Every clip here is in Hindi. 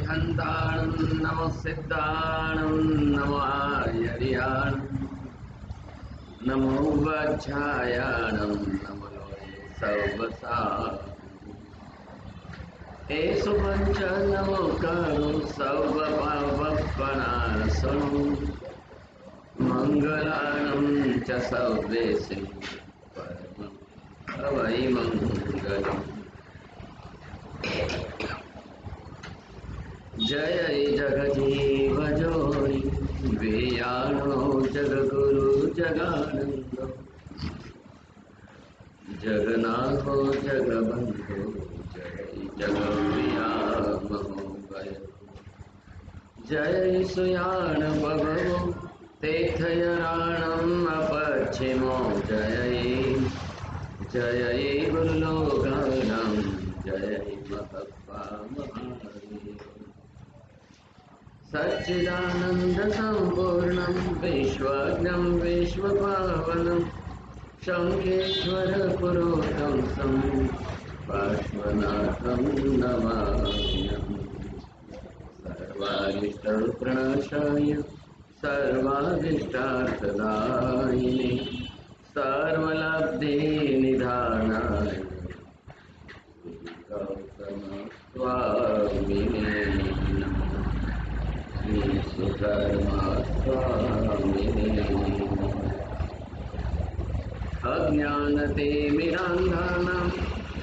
खंडाणं नमो सिद्धाणं नमो आर्याणं नमो वज्रायाणं नमो सर्वसाधु एषु पञ्च नमो करो सर्वपापप्रणाशनं मंगलानं च सर्वेषु परमं वै मंगलम्। जय जगजीव जोनि वेयानो जगगुरु जगानंद जगन्नाथो जगबंधु जय जगप्रिया महोदय। जय सुयान भगवो तीर्थयाणम् अपक्षिमो जय जय गुरुलोकानां जय महत्वा महादेव। सच्चिदानंद संपूर्णं विश्वज्ञं विश्वपावनं शंखेश्वर पुरोतमं पार्श्वनाथं नमाम्यहम्। सर्वारिष्टप्रणाशाय सर्वारिष्टार्थदायिने सर्वलब्धिनिधानाय गौतमस्वामिने नमः। सुधर्मास्वामिने अज्ञानतिमिरान्धानां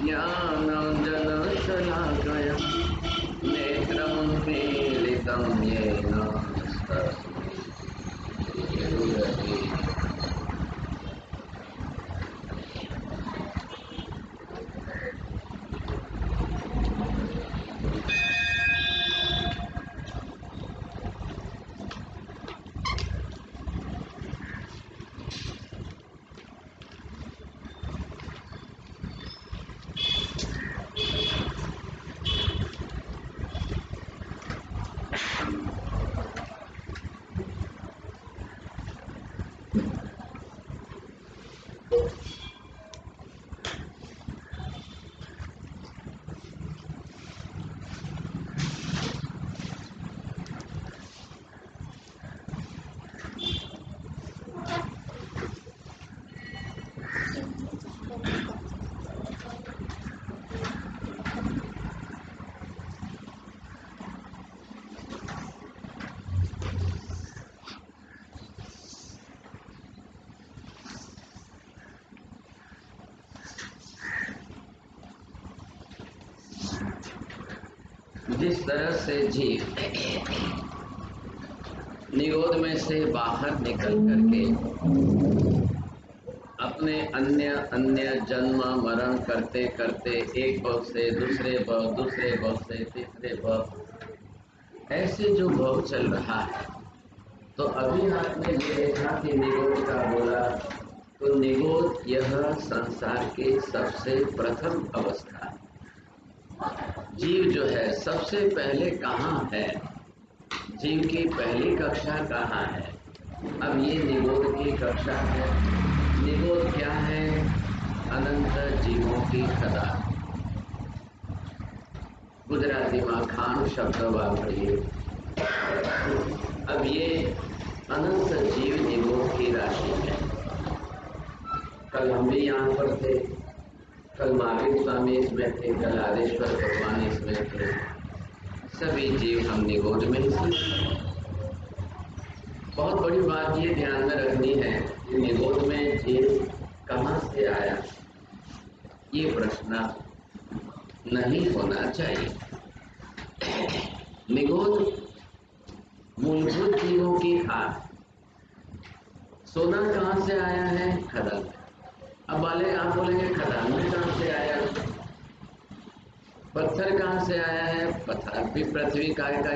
ज्ञानाञ्जनशलाकया नेत्रमुन्मीलितं येन तस्मै श्रीगुरवे। जिस तरह से जीव निरोध में से बाहर निकल करके अपने अन्य अन्य जन्म मरण करते करते एक भव से दूसरे भव, दूसरे भव से तीसरे भव, ऐसे जो भव चल रहा है, तो अभी आपने ये देखा कि निरोध का बोला, तो निरोध यह संसार के सबसे प्रथम अवस्था है। जीव जो है सबसे पहले कहाँ है, जीव की पहली कक्षा कहाँ है? अब ये निरोध की कक्षा है। निरोध क्या है? अनंत जीवों की खदान। गुजराती में खान शब्द वापरिए। अब ये अनंत जीव निरोध की राशि है। कल हम भी यहाँ पर थे, कल महावीर स्वामी इसमें थे, कल आदेश्वर भगवान इसमें थे। सभी जीव हम निगोद में ही थे। बहुत बड़ी बात ये ध्यान में रखनी है कि निगोद में जीव कहाँ से आया, ये प्रश्न नहीं होना चाहिए। निगोद मूलभूत जीवों की खाद। सोना कहाँ से आया है? खदान। अब वाले आप बोलेंगे खदान में कहाँ से आया? पत्थर कहाँ से आया है? पत्थर भी पृथ्वी का एक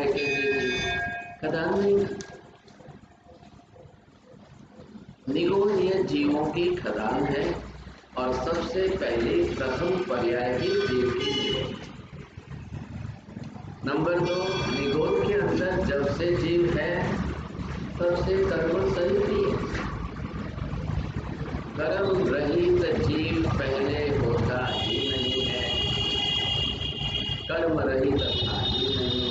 खदान नहीं। निगोद ये जीवों की खदान है और सबसे पहले प्रथम पर्याय ही जीव की निगोद। नंबर 2, निगोद के अंदर जब से जीव है तब से कर्म सहित ही है। कर्म रहित जीव पहले होता ही नहीं है, कर्म रहित था ही नहीं।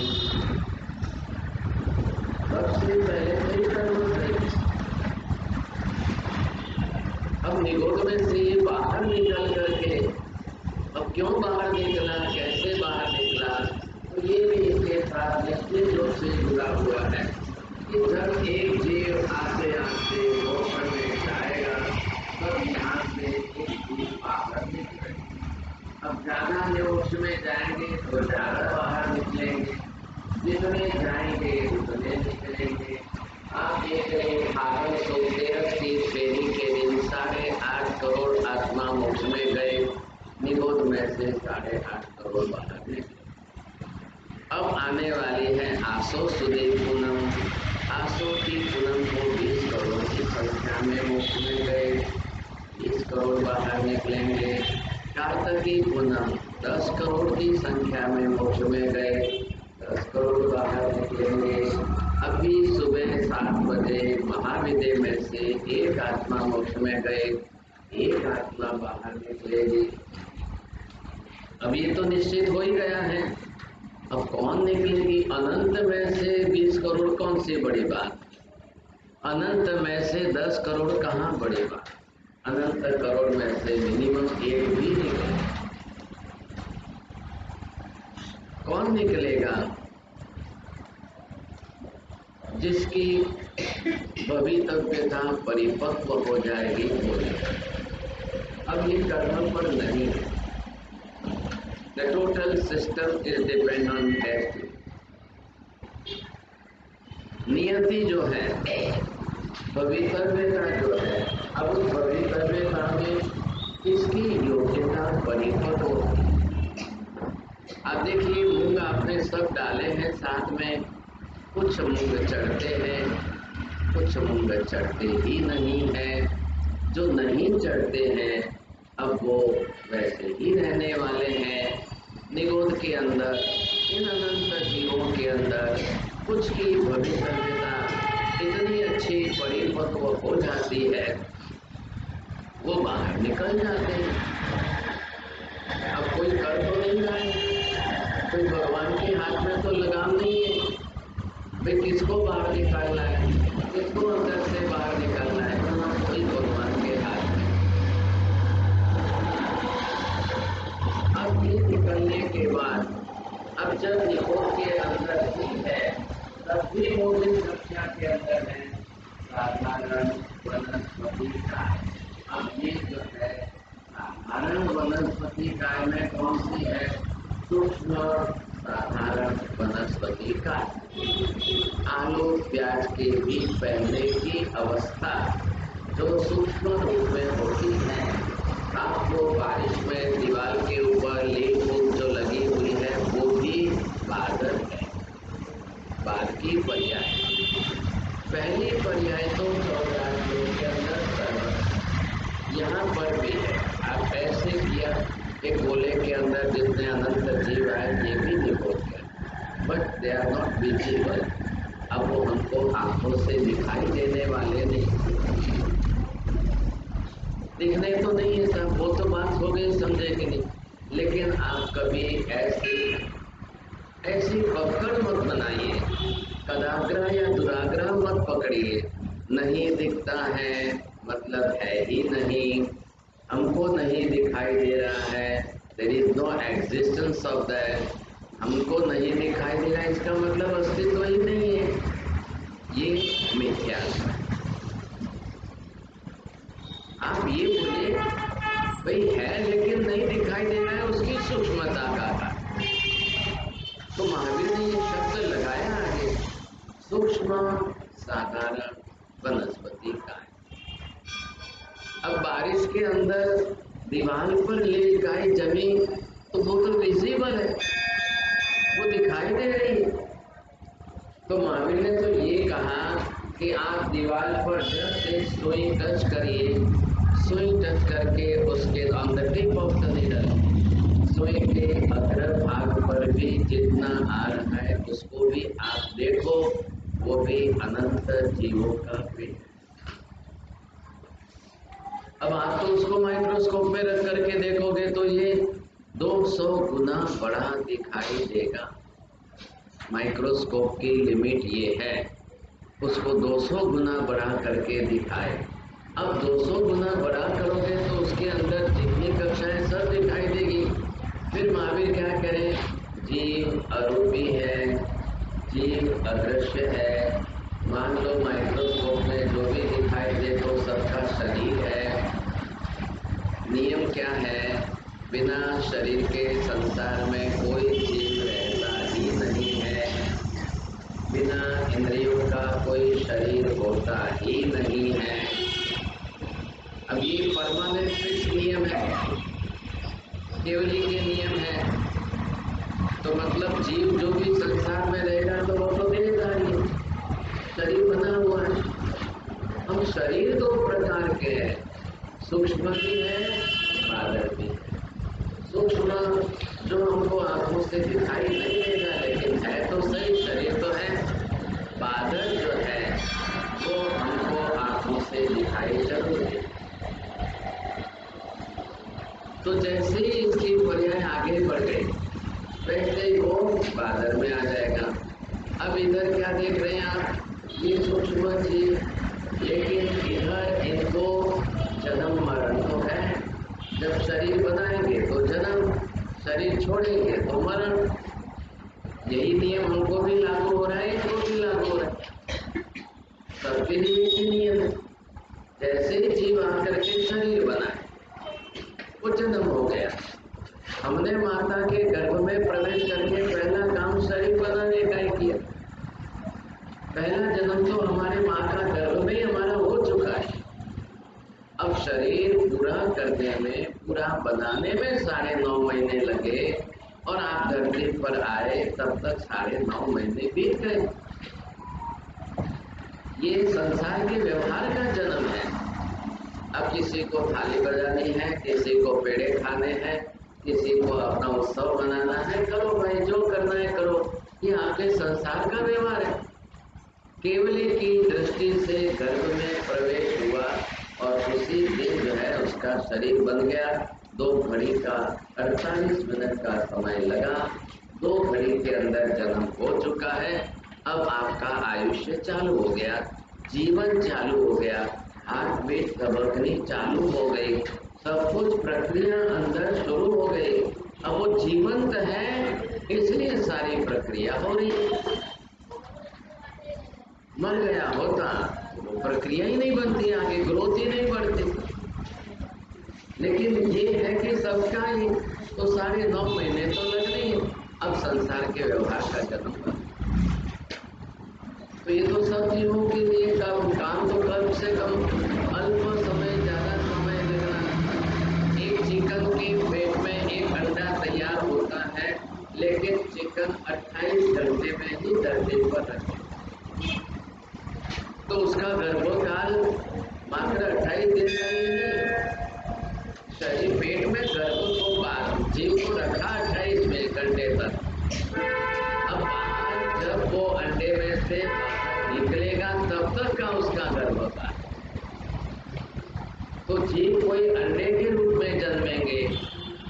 से पहले से ही कर्म थे। अब निगोद में से बाहर निकल करके, अब क्यों बाहर निकला, कैसे बाहर निकला, तो ये भी इसके साथ निश्चित रूप से जुड़ा हुआ है कि जब एक जीव आते आते मोक्ष में जाएगा तब यहाँ से एक जीव बाहर निकलेगा। अब ज्यादा मोक्ष में जाएंगे तो ज्यादा बाहर निकलेंगे, जितने जाएंगे उतने निकलेंगे। आप देख रहे भागवत 113 की फेरी के दिन 8.5 करोड़ आत्मा मोक्ष में गए, निगोद में से 8.5 करोड़ बाहर निकले। अब आने वाली है आसो सुदे पूनम। आसो की पूनम को 20 करोड़ की संख्या में मोक्ष में गए, 20 करोड़ बाहर निकलेंगे। कार्तिकी पूनम 10 करोड़ की संख्या में मोक्ष में गए, 10 करोड़ बाहर निकलेंगे। अभी सुबह 7 बजे महाविद्य में से एक आत्मा मोक्ष में गए, एक आत्मा बाहर निकलेगी। अब ये तो निश्चित हो ही गया है। अब कौन निकलेगी? अनंत में से 20 करोड़ कौन सी बड़ी बात, अनंत में से 10 करोड़ कहाँ बड़ी बात, अनंत करोड़ में से मिनिमम एक भी निकलेगा। कौन निकलेगा? जिसकी भवितव्यता परिपक्व हो जाएगी वो निकलेगा। अब ये कर्म पर नहीं है। The total system is depend on destiny. नियति जो है, भवितव्यता जो है, अब उस भवितव्यता में किसकी योग्यता परिपक्व होगी। अब देखिए मूंग आपने सब डाले हैं साथ में, कुछ मूंग चढ़ते हैं, कुछ मूंग चढ़ते ही नहीं है। जो नहीं चढ़ते हैं अब वो वैसे ही रहने वाले हैं। निगोद के अंदर, इन अनंत जीवों के अंदर कुछ की भवितव्यता इतनी अच्छी परिपक्व हो जाती है, वो बाहर निकल जाते हैं। अब कोई कर तो नहीं रहा है, कोई भगवान के हाथ में तो लगाम नहीं है भाई किसको बाहर निकालना है, किसको अंदर से बाहर निकालना है, कोई भगवान के हाथ में। अब ये निकलने के बाद अब जब निगोद के अंदर ही है तब भी मोदी संख्या के अंदर है साधारण वनस्पति काय। अब ये जो है साधारण वनस्पति काय में कौन सी है? सूक्ष्म साधारण वनस्पति काय। आलू प्याज के बीज पहनने की अवस्था जो सूक्ष्म रूप में होती है, आपको बारिश में दीवार के ऊपर लीफ जो लगी हुई है वो भी बादल है, बाद की पर्याय। पहली पर्याय तो चौरासियों के अंदर सर्व, यहाँ पर भी है। आप ऐसे किया एक गोले के अंदर जितने अनंत जीव आए ये भी निगोद गए, but they are not visible. अब वो हमको आंखों से दिखाई देने वाले नहीं, दिखने तो नहीं है सब, वो तो बात हो गई, समझे कि नहीं। लेकिन आप कभी ऐसी पकड़ मत बनाइए, कदाग्रह या दुराग्रह मत पकड़िए। नहीं दिखता है मतलब है ही नहीं, हमको नहीं दिखाई दे रहा है, there is no existence of that. हमको नहीं दिखाई दे रहा है इसका मतलब अस्तित्व ही नहीं है, ये मिथ्या है। आप ये बोलिए भाई है लेकिन नहीं दिखाई दे रहा है, उसकी सूक्ष्मता का। तो महावीर ने ये शब्द लगाया है सूक्ष्म साधारण वनस्पति काय। अब बारिश के अंदर दीवार पर लेट गाय जमी तो वो तो विजिबल है, वो दिखाई दे रही है। तो महावीर ने तो ये कहा कि आप दीवार पर जस्ट एक सुई टच करिए, सुई टच करके उसके अंदर टिप ऑफ द नीडल, सुई के अग्र भाग पर भी जितना आ रहा है उसको भी आप देखो, वो भी अनंत जीवों का पेट। अब आप तो उसको माइक्रोस्कोप में रख करके देखोगे तो ये 200 गुना बड़ा दिखाई देगा। माइक्रोस्कोप की लिमिट ये है। उसको 200 गुना बढ़ा करके दिखाए। अब 200 गुना बढ़ा करोगे तो उसके अंदर जितनी कक्षाएं सब दिखाई देगी। फिर महावीर क्या करें, जीव अरूपी है, जीव अदृश्य है। मान लो माइक्रोस्कोप में जो भी दिखाई दे तो सबका शरीर है। नियम क्या है, बिना शरीर के संसार में कोई जीव रहता ही नहीं है। बिना इंद्रियों का कोई शरीर होता ही नहीं है। अब ये परमानेंट फिक्स नियम है, केवली के नियम है। तो मतलब जीव जो भी संसार में रहेगा तो वो तो देहधारी है, शरीर बना हुआ है। हम शरीर दो प्रकार के हैं, सूक्ष्म भी है, बादल भी है। सूक्ष्म जो हमको आंखों से दिखाई नहीं देगा लेकिन है तो सही, शरीर तो है। बादल जो है वो हमको आंखों से दिखाई जरूर दे। तो जैसे ही इसकी पर्याय आगे बढ़ गई वैसे ही वो बादल में आ जाएगा। अब इधर क्या देख रहे हैं आप, ये सूक्ष्म जीव, लेकिन इधर इनको जन्म मरण तो है। जब शरीर बनाएंगे तो जन्म, शरीर छोड़ेंगे तो मरण। यही नियम हमको भी लागू हो रहा है, इनको भी लागू हो रहा है, सबके लिए एक नियम है। जैसे ही जीव आकर के शरीर बनाए वो जन्म हो गया। हमने माता के गर्भ में प्रवेश करके पहला काम शरीर बनाने का ही किया। पहला जन्म तो हमारे माँ का गर्भ में हमारा हो चुका है। अब शरीर पूरा करने में, पूरा बनाने में 9.5 महीने लगे और आप धरती पर आए तब तक 9.5 महीने बीत गए। ये संसार के व्यवहार का जन्म है। अब किसी को थाली बजानी है, किसी को पेड़े खाने हैं, किसी को अपना उत्सव मनाना है, करो भाई, जो करना है करो। ये आपके संसार का व्यवहार है। केवली की दृष्टि से गर्भ में प्रवेश हुआ और उसी दिन जो है उसका शरीर बन गया। 2 घड़ी का 48 मिनट का समय लगा। 2 घड़ी के अंदर जन्म हो चुका है। अब आपका आयुष्य चालू हो गया, जीवन चालू हो गया, हार्ट बीट धड़कनी चालू हो गई, सब कुछ प्रक्रिया अंदर शुरू हो गई। अब वो जीवंत है इसलिए सारी प्रक्रिया हो रही है। मर गया होता वो प्रक्रिया ही नहीं बनती, आगे ग्रोथ ही नहीं बढ़ती। लेकिन ये है कि सबका ही तो 9.5 महीने तो लगने ही। अब संसार के व्यवहार का जन्म बना, तो ये तो सब जीवों के लिए काम तो कम से कम अल्प समय, ज्यादा समय लगना। एक चिकन के पेट में एक अंडा तैयार होता है, लेकिन चिकन 28 घंटे में ही धरती पर रखते, तो उसका गर्भकाल मात्र 28 दिन का ही नहीं। शरीर पेट में गर्भ को जीव को रखा 28 घंटे तक। अब बाहर जब वो अंडे में से निकलेगा तब तक का उसका गर्भकाल। तो जीव कोई अंडे के रूप में जन्मेंगे,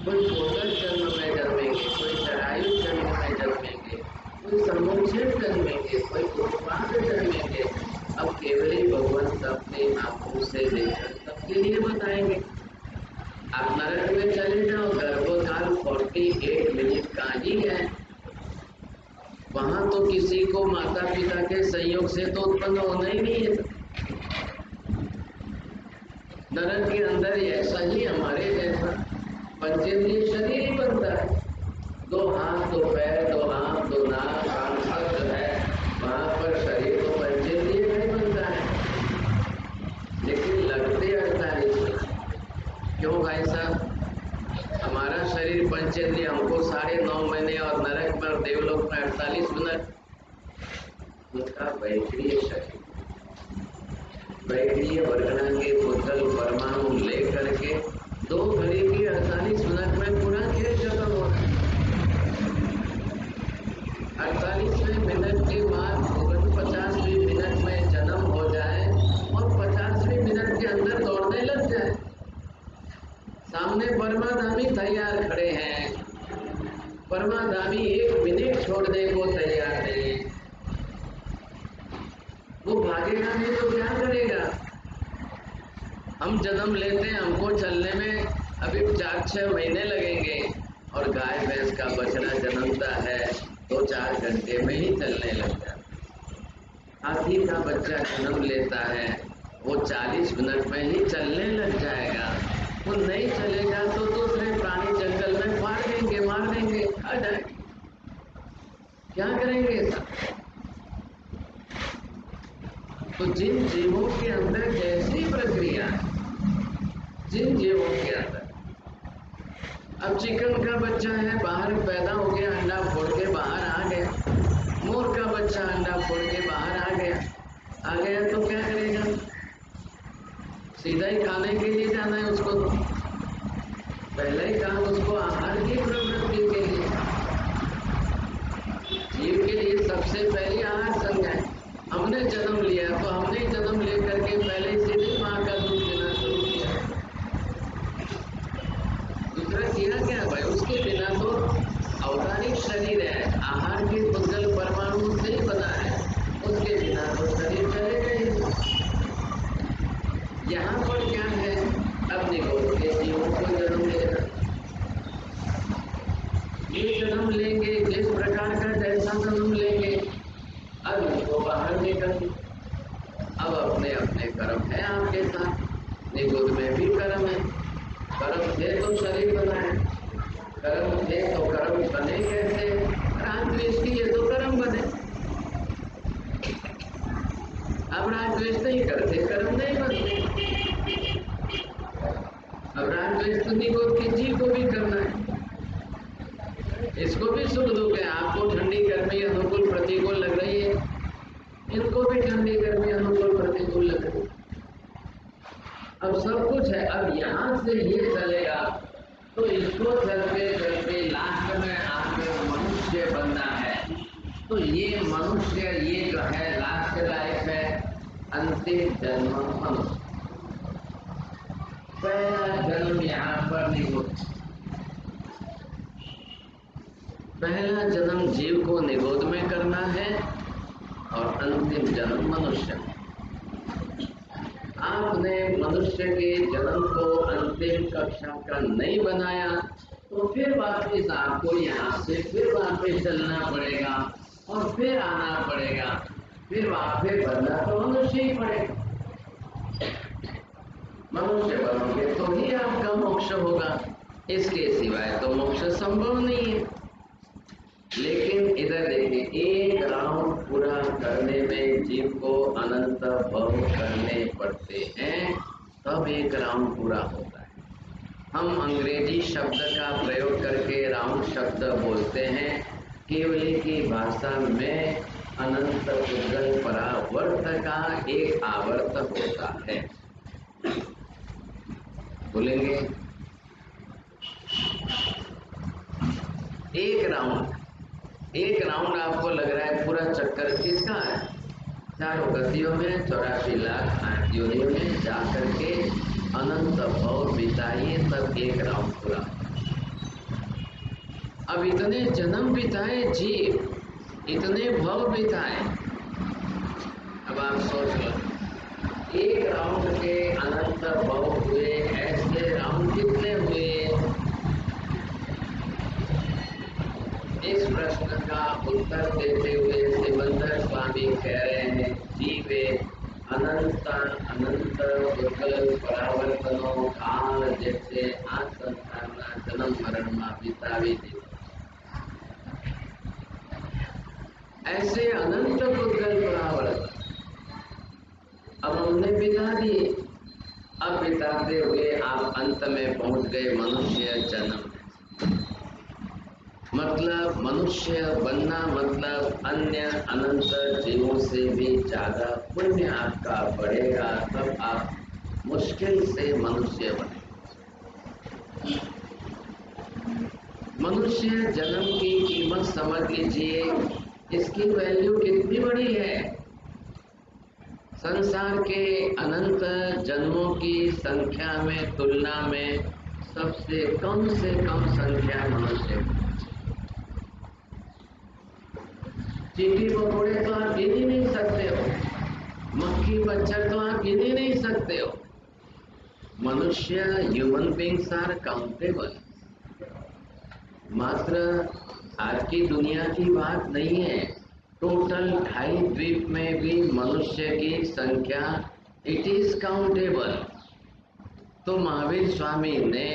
कोई कोटक जन्म में जन्मेंगे, कोई जरायु जन्म में जन्मेंगे, कोई समुच्छेद जन्मेंगे, कोई उत्पाद जन्मेंगे। अब केवली भगवान अपनी आंखों से देखकर सबके लिए बताएंगे। आप नरक में चले जाओ, गर्भकाल 48 मिनट का ही है। वहां तो किसी को माता पिता के संयोग से तो उत्पन्न होना ही नहीं है। नरक के अंदर ऐसा ही हमारे जैसा पंचेंद्रिय शरीर ही बनता है। 2 हाथ, 2 पैर, 2 आंख, 2 नाक, कान सब जो है वहां पर शरीर तो पंचेंद्रिय नहीं बनता है। लेकिन लगते 48 मिनट। क्यों भाई साहब, हमारा शरीर पंचेंद्रिय, हमको 9.5 महीने और नरक में और देवलोक में 48 मिनट। उनका वैक्रिय शरीर, वैक्रिय वर्गना के पुतल परमाणु लेकर के 2 घड़ी की 48 मिनट में पूरा खेल खत्म हो रहा है। 48वें मिनट के बाद 50वें मिनट में जन्म हो जाए और 50वें मिनट के अंदर दौड़ने लग जाए। सामने परमाधामी तैयार खड़े हैं, परमाधामी 1 मिनट छोड़ने को तैयार नहीं। वो भागेगा नहीं तो क्या करेगा? हम जन्म लेते हैं, हमको चलने में अभी 4-6 महीने लगेंगे और गाय भैंस का बछड़ा जन्मता है 2-4 घंटे में ही चलने लगता है। हाथी का बच्चा जन्म लेता है, वो 40 मिनट में ही चलने लग जाएगा। वो नहीं चलेगा तो दूसरे प्राणी जंगल में फाड़ देंगे, मार देंगे, खा जाएंगे। क्या करेंगे ऐसा? तो जिन जीवों के अंदर जैसी प्रक्रिया है, जिन जीवों के अंदर, अब चिकन का बच्चा है, बाहर पैदा हो गया, अंडा फोड़ के बाहर आ गया। मोर का बच्चा अंडा फोड़ के बाहर आ गया तो क्या करेगा? सीधा ही खाने के लिए जाना है उसको। तो पहले ही काम उसको आहार की प्रवृत्ति के लिए, जीव के लिए सबसे पहली आहार संज्ञा है। हमने जन्म लिया तो हमने जन्म लेकर के पहले सीधे माँ का दूध पीना शुरू किया। दूसरा किया क्या भाई? उसके बिना तो अवतारिक शरीर है, आहार के पुद्गल परमाणु से ही बना है, उसके बिना तो शरीर चलेगा ही। यहाँ पर क्या है? अब निगोद के जीवों को जन्म लेना, ये जन्म लेंगे जिस प्रकार का जैसा जन्म लेंगे, अब उनको बाहर निकल, अब अपने अपने कर्म है आपके साथ। निगोद में भी कर्म है, कर्म थे तो शरीर बना है, कर्म थे तो कर्म बने कैसे? राग द्वेष किए तो कर्म बने। अब राग द्वेष नहीं करते, कर्म नहीं बनते। अब राग द्वेष तो निगोद के जीव को भी करना है, इसको भी सुख दुख है। आपको ठंडी गर्मी अनुकूल प्रतिकूल लग रही है, इनको भी ठंडी गर्मी अनुकूल प्रतिकूल लग रही है। अब सब कुछ है। अब यहाँ से ये चलेगा तो इसको चलते चलते लास्ट में आपको मनुष्य बनना है। तो ये मनुष्य, ये जो है लास्ट लाइफ है, अंतिम जन्म मनुष्य। पहला जन्म यहाँ पर नहीं होता, पहला जन्म जीव को निगोद में करना है और अंतिम जन्म मनुष्य में। आपने मनुष्य के जन्म को अंतिम कक्षा का नहीं बनाया तो फिर वापस आपको यहाँ से फिर वापस चलना पड़ेगा और फिर आना पड़ेगा, फिर वापस बनना तो मनुष्य ही पड़ेगा। मनुष्य बनोगे तो ही आपका मोक्ष होगा, इसके सिवाय तो मोक्ष संभव नहीं है। लेकिन इधर देखिए, एक राउंड पूरा करने में जीव को अनंत भव करने पड़ते हैं, तब एक राउंड पूरा होता है। हम अंग्रेजी शब्द का प्रयोग करके राउंड शब्द बोलते हैं, केवली की भाषा में अनंत पुद्गल परावर्त का एक आवर्त होता है। बोलेंगे एक राउंड आपको लग रहा है पूरा चक्कर किसका है? 4 गतियों में 84 लाख 8 योनियों में जाकर के अनंत भव बिताइए, तब एक राउंड पूरा। अब इतने जन्म बिताए जीव, इतने भव बिताए, अब आप सोच लो एक राउंड के अनंत भव हुए, ऐसे राउंड कितने हुए? इस प्रश्न का उत्तर देते हुए सिमंदर स्वामी कह रहे हैं, जीवे अनंत अनंत पुद्गल परावर्तनों काल जैसे आ संसाરના जन्म मरणમાં बितावी दी। ऐसे अनंत पुद्गल परावर्तन अब हमने बिता दिए। अब बिताते हुए आप अंत में पहुंच गए मनुष्य जन्म। मतलब मनुष्य बनना मतलब अन्य अनंत जीवों से भी ज्यादा पुण्य आपका बढ़ेगा, तब आप मुश्किल से मनुष्य बने। मनुष्य जन्म की कीमत समझ लीजिए, इसकी वैल्यू कितनी बड़ी है। संसार के अनंत जन्मों की संख्या में तुलना में सबसे कम से कम संख्या मनुष्य। चींटी मकोड़े तो आप गिन ही नहीं सकते हो, की मच्छर तो आप गिन ही नहीं सकते हो। मनुष्य ह्यूमन बींग्स आर काउंटेबल। मात्र आज की दुनिया की बात नहीं है, टोटल 2.5 द्वीप में भी मनुष्य की संख्या इट इज काउंटेबल। तो महावीर स्वामी ने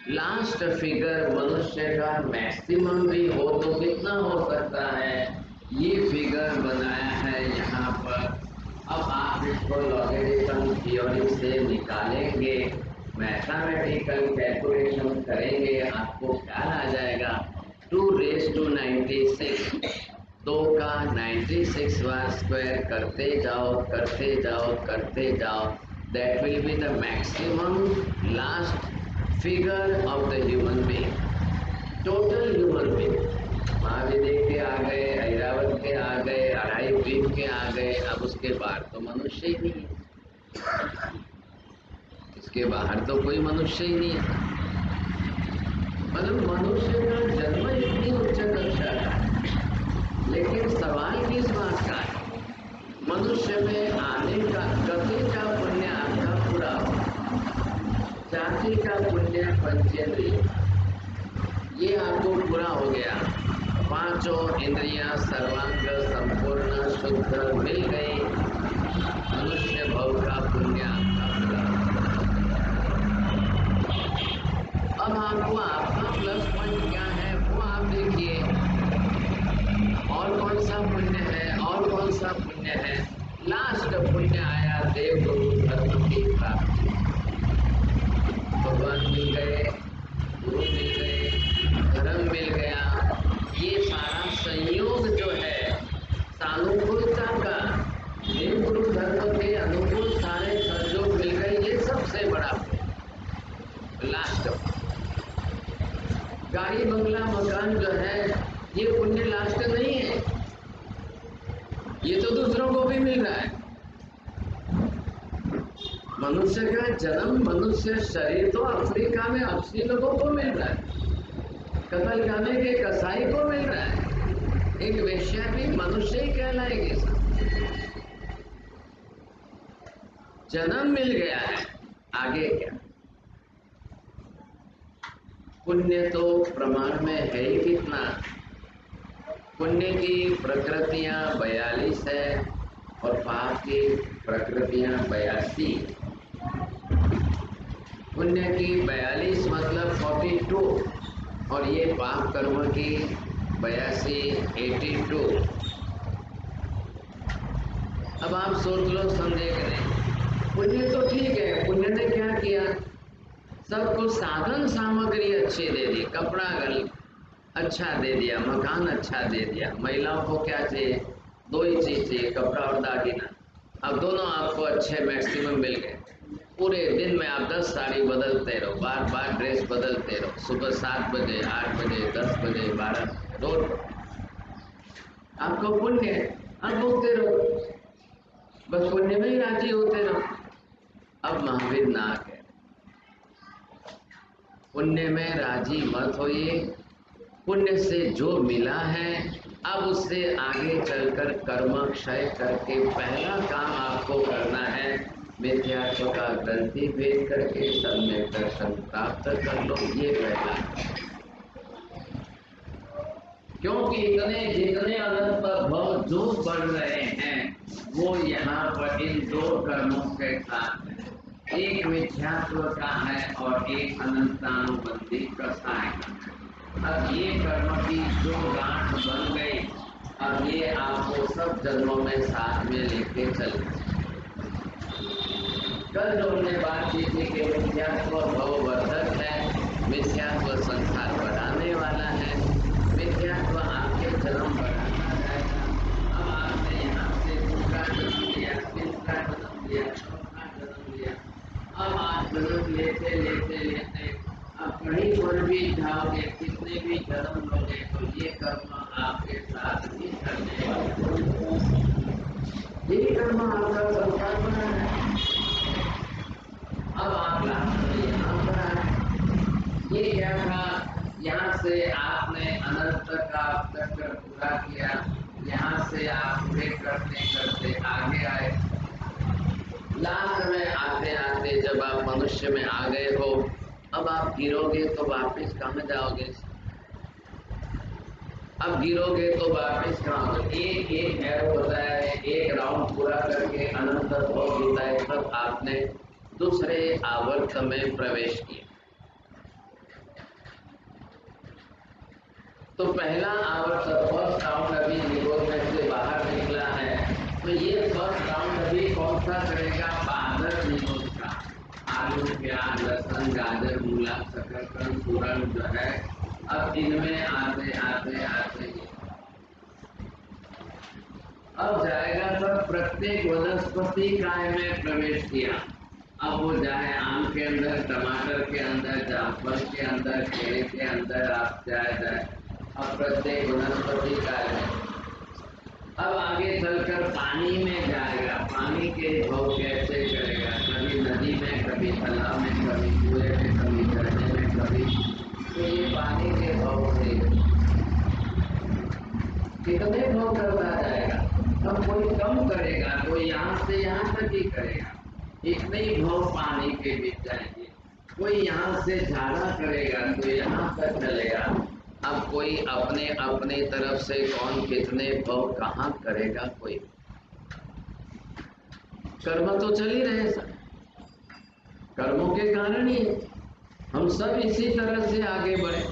लास्ट फिगर मनुष्य का मैक्सिमम भी हो तो कितना हो सकता है, ये फिगर बनाया है यहाँ पर। अब आप इसको लॉगरिथम थ्योरी से निकालेंगे, मैथमेटिकल कैलकुलेशन करेंगे, आपको क्या आ जाएगा 2⁻96। 2 का 96 बार स्क्वायर करते जाओ करते जाओ करते जाओ, that will be the maximum last figure of the human being, total human being। महाविद्य के आ गए, ऐरावत के आ गए, 2.5 द्वीप के आ गए, अब उसके बाहर तो मनुष्य ही नहीं है। इसके बाहर तो कोई मनुष्य ही नहीं है। मतलब मनुष्य का जन्म इतनी उच्च कक्षा का है, लेकिन सवाल किस बात का है, मनुष्य में आने का गति का पुण्य आपका पूरा हो, जाति का पुण्य पंचेंद्रिय ये आपको पूरा हो गया, 5 इंद्रियां सर्वांग संपूर्ण शुद्ध मिल गई, मनुष्य भव का पुण्य आपका पूरा। अब आपको आपका प्लस पॉइंट क्या है वो आप देखिए, और कौन सा पुण्य है और कौन सा पुण्य है। लास्ट पुण्य आया देव गुरु धर्म की प्राप्ति, भगवान मिल गए, गुरु मिल गए, धर्म मिल गया, ये सारा संयोग जो है सानुकूलता का, देव गुरु धर्म के अनुकूल सारे संयोग मिल गए, ये सबसे बड़ा पुण्य लास्ट। गाड़ी बंगला मकान जो है ये पुण्य लास्ट नहीं है, ये तो दूसरों को भी मिल रहा है। मनुष्य का जन्म, मनुष्य शरीर तो अफ्रीका में 80 लोगों को मिल रहा है, कतलखाने के कसाई को मिल रहा है, एक वेश्या भी मनुष्य ही कहलाएगी। जन्म मिल गया है, आगे क्या। पुण्य तो प्रमाण में है ही कितना, पुण्य की प्रकृतियां 42 है और पाप की प्रकृतियां 82। पुण्य की 42 मतलब 42 और ये पाप कर्म की 82 82। अब आप सोच लो, समझे कि नहीं। पुण्य तो ठीक है, पुण्य ने क्या किया, सबको साधन सामग्री अच्छी दे दी, कपड़ा अच्छा दे दिया, मकान अच्छा दे दिया। महिलाओं को क्या चाहिए, 2 ही चीज चाहिए, कपड़ा और दागिना। अब दोनों आपको अच्छे मैक्सिमम मिल गए, पूरे दिन में आप 10 साड़ी बदलते रहो, बार बार ड्रेस बदलते रहो, सुबह 7 बजे 8 बजे 10 बजे 12 रोज आपको पुण्य है, आप भोगते रहो, बस पुण्य में ही राजी होते रहो। अब महावीर ना कह, पुण्य में राजी मत होइए, पुण्य से जो मिला है अब उससे आगे चलकर कर्म क्षय करके पहला काम आपको करना है, मिथ्यात्व का ग्रंथि भेद करके सम्यक दर्शन प्राप्त कर लो, ये पहला। क्योंकि इतने जितने अनंत भव जो बढ़ रहे हैं वो यहाँ पर इन 2 कर्मों के साथ है, एक मिथ्यात्व का है और एक अनंतानुबंधी कसाय का है। अब ये कर्म की जो गांठ बन गई, अब ये आपको सब जन्मों में साथ में लेके चल। कल जो हमने बात की थी कि मिथ्यात्व भववर्धक है, मिथ्यात्व संसार बढ़ाने वाला है, मिथ्यात्व आपके जन्म बढ़ाना जाएगा। अब आपने यहाँ से दूसरा जन्म लिया, तीसरा जन्म लिया, चौथा जन्म लिया, अब आप जन्म लेते लेते लेते अब कहीं पर भी जाओगे, कितने भी जन्म लोगे तो ये कर्म आपके साथ ही करने वाले, ये कर्म आपका संसार बना है। अब आप यहाँ पर आए, ये क्या था, यहाँ से आपने अनंत का चक्र पूरा किया, यहाँ से आप पूरे करते करते आगे आए, लास्ट में आते आते जब आप मनुष्य में आ गए हो, अब आप गिरोगे तो वापस कहाँ जाओगे? अब गिरोगे तो वापस कहाँ? एक एक एरो होता है, एक राउंड पूरा करके अनंत भव होता है, तब आपने दूसरे आवर्त में प्रवेश किया। तो पहला आवर्त फर्स्ट राउंड अभी निगोर में से बाहर निकला है, तो ये फर्स्ट राउंड अभी कौन सा करेगा? बादर निगोर का। आलू, प्याज, लहसुन, गाजर, मूला, शकरकंद, सूरन जो है, अब इनमें आते आते आते अब जाएगा पर प्रत्येक वनस्पति काय में प्रवेश किया। अब वो चाहे आम के अंदर, टमाटर के अंदर, जामुन के अंदर, केले के अंदर आप जाए अब प्रत्येक वनस्पति काय में। अब आगे चलकर पानी में जाएगा। पानी के भाव कैसे करेगा? कभी नदी में, कभी तालाब में, कभी कुएं में, कभी झरने में, कभी। तो ये पानी के भाव से कितने भाव करता जाएगा? अब कोई कम करेगा, कोई यहाँ से यहाँ तक ही करेगा, इतने ही भाव पानी के बीच जाएंगे। कोई यहाँ से ज्यादा करेगा तो यहाँ तक चलेगा। अब कोई अपने अपने तरफ से कौन कितने भाव कहाँ करेगा? कोई कर्म तो चल ही रहे सब, कर्मों के कारण ही हम सब इसी तरह से आगे बढ़े।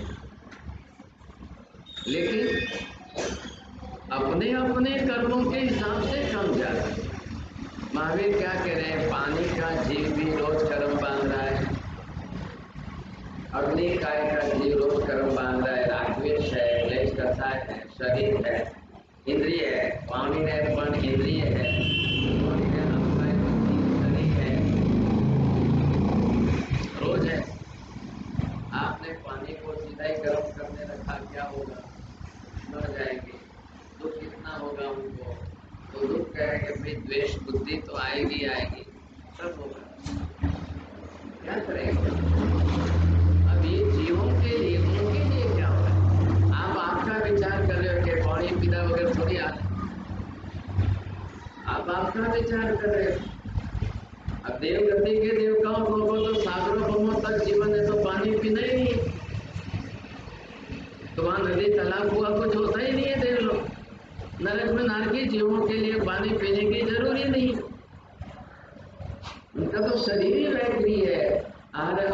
लेकिन अपने अपने कर्मों के हिसाब से कम जाता है। महावीर क्या कह रहे हैं? पानी का जीव भी रोज कर्म बांध रहा है, अग्नि काय का जीव रोज कर्म बांध रहा है, रागद्वेष है, क्लेश कसाय है, शरीर है, इंद्रिय है, पानी है पण इंद्रिय है, शरीर है, रोज है। आपने पानी को सीधा ही गर्म करने रखा, क्या होगा? मर जाएंगे। दुख कितना होगा उनको? तो दुख कहेंगे भाई द्वेष बुद्धि तो आएगी आएगी, सब होगा, क्या करेंगे? अब ये जीवों के लिए, उनके लिए क्या होगा? आप आपका विचार कर रहे हो कि पानी पीना वगैरह थोड़ी आ, आप आपका विचार कर रहे हो। अब देवगति के देवताओं को तो सागरों तक जीवन है, तो पानी पीना ही नहीं है। तो वहां नदी तालाब हुआ कुछ होता ही नहीं है। देव लोग नरक में नारकी जीवों के लिए पानी पीने की जरूरी नहीं। उनका तो शरीर ही वैग्री है,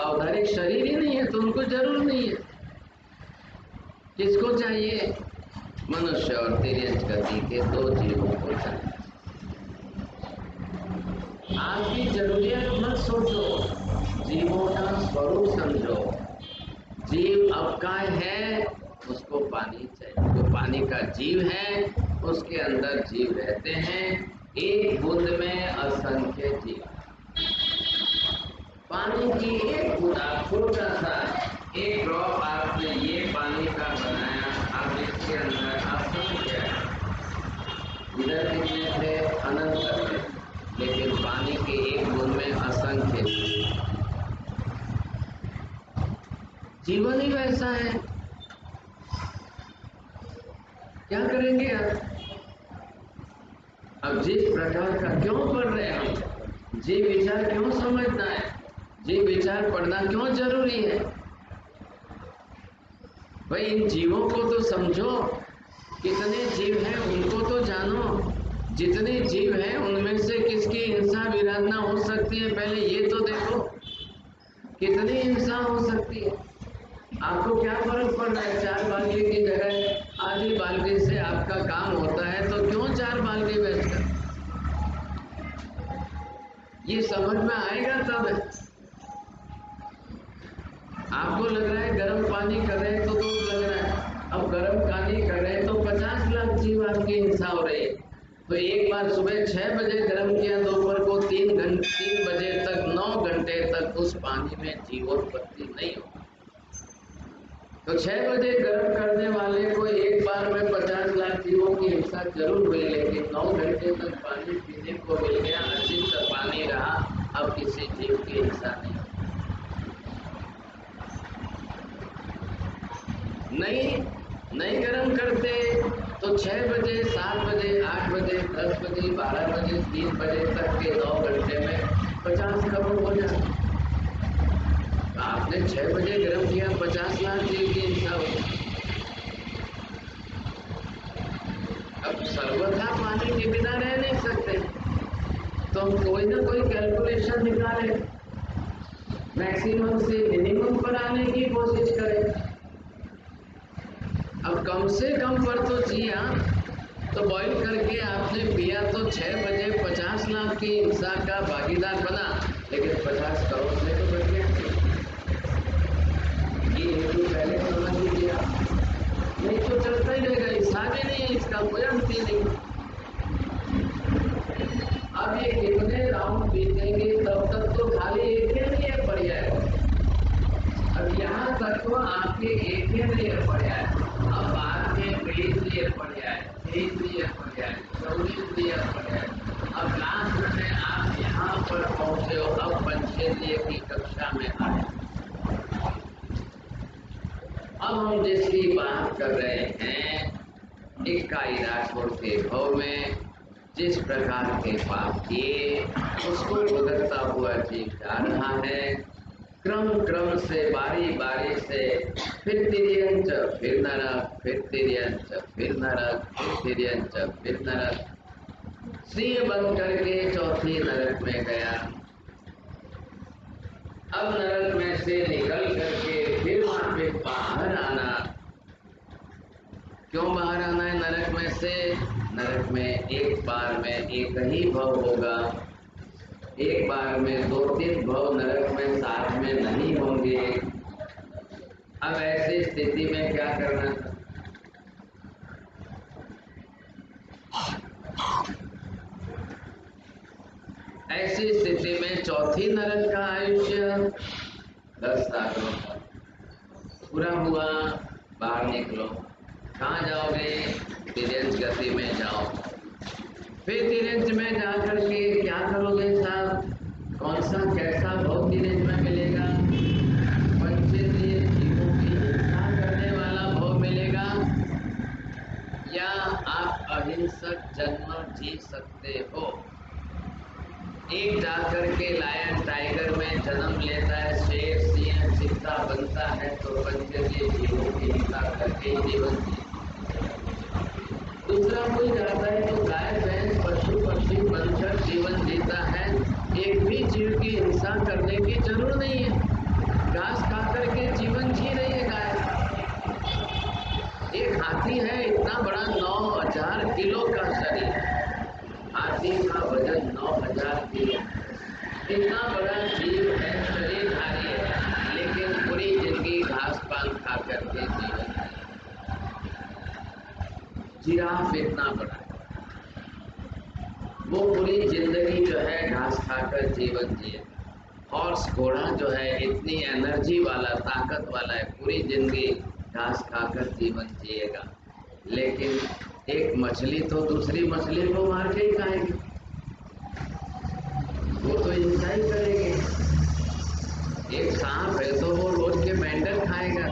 औदारिक शरीर ही नहीं है, तो उनको जरूर नहीं है। किसको चाहिए? मनुष्य और तिर्यंच गति के दो जीवों को चाहिए। आपकी जरूरियत मत सोचो, जीवों का स्वरूप समझो। जीव अब काय है, उसको पानी चाहिए। जो पानी का जीव है उसके अंदर जीव रहते हैं। एक बूंद में असंख्य जीव। पानी की एक बूंदा, छोटा सा एक ड्रॉप आपने ये पानी का बनाया, अब इसके अंदर असंख्य, इधर कितने थे? अनंत थे, लेकिन पानी के एक बूंद में असंख्य। जीवन ही वैसा है, क्या करेंगे आप? अब जिस प्रकार का क्यों पढ़ रहे हैं हम, जीव विचार क्यों समझना है, जीव विचार पढ़ना क्यों जरूरी है? भाई इन जीवों को तो समझो, कितने जीव हैं उनको तो जानो। जितने जीव हैं उनमें से किसकी हिंसा विराधना हो सकती है, पहले ये तो देखो। कितनी हिंसा हो सकती है? आपको क्या फर्क पड़ रहा है? 4 बाल्टी की जगह आधी बाल्टी से आपका काम होता है, तो क्यों 4 बाल्टी बेचकर? ये समझ में आएगा तब है। आपको लग रहा है गर्म पानी कर रहे हैं तो दुख लग रहा है, अब गर्म पानी कर रहे हैं तो 50 लाख जीव आपकी हिंसा हो रही है। तो एक बार सुबह 6 बजे गर्म किया, दोपहर को 3 बजे तक 9 घंटे तक उस पानी में जीवोत्पत्ति नहीं हो। तो 6 बजे गर्म करने वाले को एक बार में 50 लाख जीवों की हिंसा जरूर हुई, लेकिन 9 घंटे तक पानी पीने को मिल गया, अचिंत पानी रहा, अब किसी जीव की हिंसा नहीं। नहीं गर्म करते तो 6 बजे, 7 बजे, 8 बजे, 10 बजे, 12 बजे, 3 बजे तक के 9 घंटे में 50 करोड़ हो जाए। आपने 6 बजे गर्म किया, 50 लाख जीव की हिंसा हो। अब सर्वथा पानी के बिना रह नहीं सकते, तो हम कोई ना कोई कैलकुलेशन निकालें, मैक्सिमम से मिनिमम पर आने की कोशिश करें। अब कम से कम पर तो जिया, तो बॉइल करके आपने पिया तो 6 बजे 50 लाख की हिंसा का भागीदार बना, लेकिन 50 करोड़ से तो बच गया। ये हेतु पहले समझ लीजिए, नहीं तो चलता ही रहेगा, हिसाब ही नहीं है इसका, कोई अंत ही नहीं। अब ये कितने राउंड बीतेंगे तब तक तो खाली एक ही नहीं है पर्याय। अब यहाँ तक तो आपके एक ही नहीं है पर्याय, अब बाद में 23 पर्याय, 23 पर्याय, 24 पर्याय, अब लास्ट में आप यहाँ पर पहुंचे हो। अब पंचेंद्रिय की कक्षा में आए। अब हम जिसकी बात कर रहे हैं, इक्काई राठौर के भाव में जिस प्रकार के पाप किए उसको भुगतता हुआ जीव जा रहा है, क्रम क्रम से, बारी बारी से, फिर तिर्यंच, फिर नरक, फिर तिर्यंच, फिर नरक, फिर तिर्यंच, फिर नरक, सिंह बन करके चौथी नरक में गया। अब नरक में से निकल करके फिर वहां पे बाहर आना। क्यों बाहर आना है नरक में से? नरक में एक बार में एक ही भव होगा, एक बार में 2-3 भव नरक में साथ में नहीं होंगे। अब ऐसी स्थिति में क्या करना था? ऐसी स्थिति में चौथी नरक का आयुष्य 10 सालों का पूरा हुआ, बाहर निकलो। कहाँ जाओगे? तिर्यंच गति में जाओ। फिर तिर्यंच में जाकर के क्या करोगे साहब? कौन सा कैसा भव तिर्यंच में मिलेगा? पंचेंद्रिय जीवों की हिंसा करने वाला भव मिलेगा, या आप अहिंसक जन्म जी सकते हो। एक जाकर के लायन टाइगर में जन्म लेता है, शेर सिंह चित्ता बनता है, तो पंचेंद्रिय जीवों की हिंसा करके जीवन जी। दूसरा कोई जाता है तो गाय भैंस पशु पक्षी बनकर जीवन जीता है, एक भी जीव की हिंसा करने की जरूरत नहीं है, घास खा करके जीवन जी रही है गाय। एक हाथी है, इतना बड़ा 9000 किलो का शरीर, हाथी का वजन 9000 किलो, इतना बड़ा जीव है, शरीरधारी है, लेकिन पूरी जिंदगी घास पान खा करके जीवन। जिराफ इतना बड़ा, वो पूरी जिंदगी जो है घास खाकर जीवन जिए। हॉर्स घोड़ा जो है इतनी एनर्जी वाला, ताकत वाला है, पूरी जिंदगी घास खाकर जीवन जिएगा। लेकिन एक मछली तो दूसरी मछली को मार के ही खाएगी, वो तो हिंसा ही करेगी। एक सांप है तो वो रोज के मेंढक खाएगा।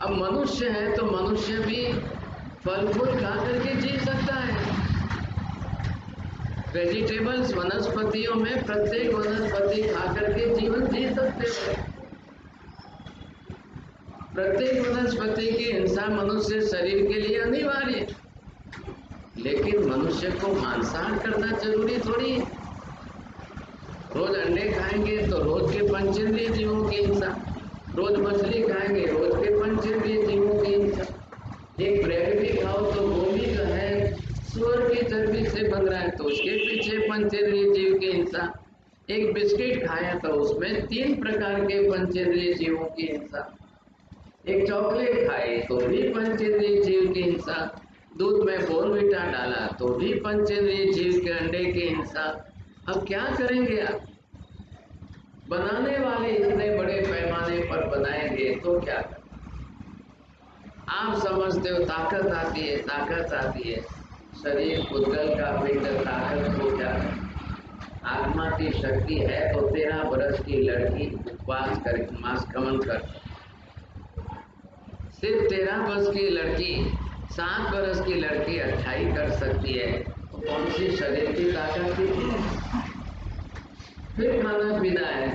अब मनुष्य है तो मनुष्य भी फल फूल खा करके जी सकता है। वेजिटेबल्स, वनस्पतियों में प्रत्येक वनस्पति खा करके जीवन जी सकते हैं। प्रत्येक वनस्पति की हिंसा मनुष्य शरीर के लिए अनिवार्य है, लेकिन मनुष्य को मांसाहार करना जरूरी थोड़ी है। रोज अंडे खाएंगे तो रोज के पंचेंद्रिय जीवों की हिंसा, रोज मछली खाएंगे रोज के पंचेंद्रिय जीवों की हिंसा। एक ब्रेड भी खाओ तो वो भी जो है सुअर की चर्बी से बन रहा है, तो उसके पीछे पंचेंद्रिय जीव की हिंसा। एक बिस्किट खाया तो उसमें 3 प्रकार के पंचेंद्रिय जीवों की हिंसा। एक चॉकलेट खाए तो भी पंचेंद्रिय जीव की हिंसा। दूध में बोर्नविटा डाला तो भी पंचेंद्रिय जीव के अंडे की हिंसा। अब क्या करेंगे आप? बनाने वाले इतने बड़े पैमाने पर बनाएंगे तो क्या करें? आप समझते हो ताकत आती है, ताकत आती है, शरीर पुद्गल का पिंड ताकत को क्या है? आत्मा की शक्ति है तो 13 बरस की लड़की उपवास कर मास गमन कर सिर्फ 13 वर्ष की लड़की 7 वर्ष की लड़की 28 कर सकती है, तो कौन सी शरीर की ताकत की? फिर खाना पीना है,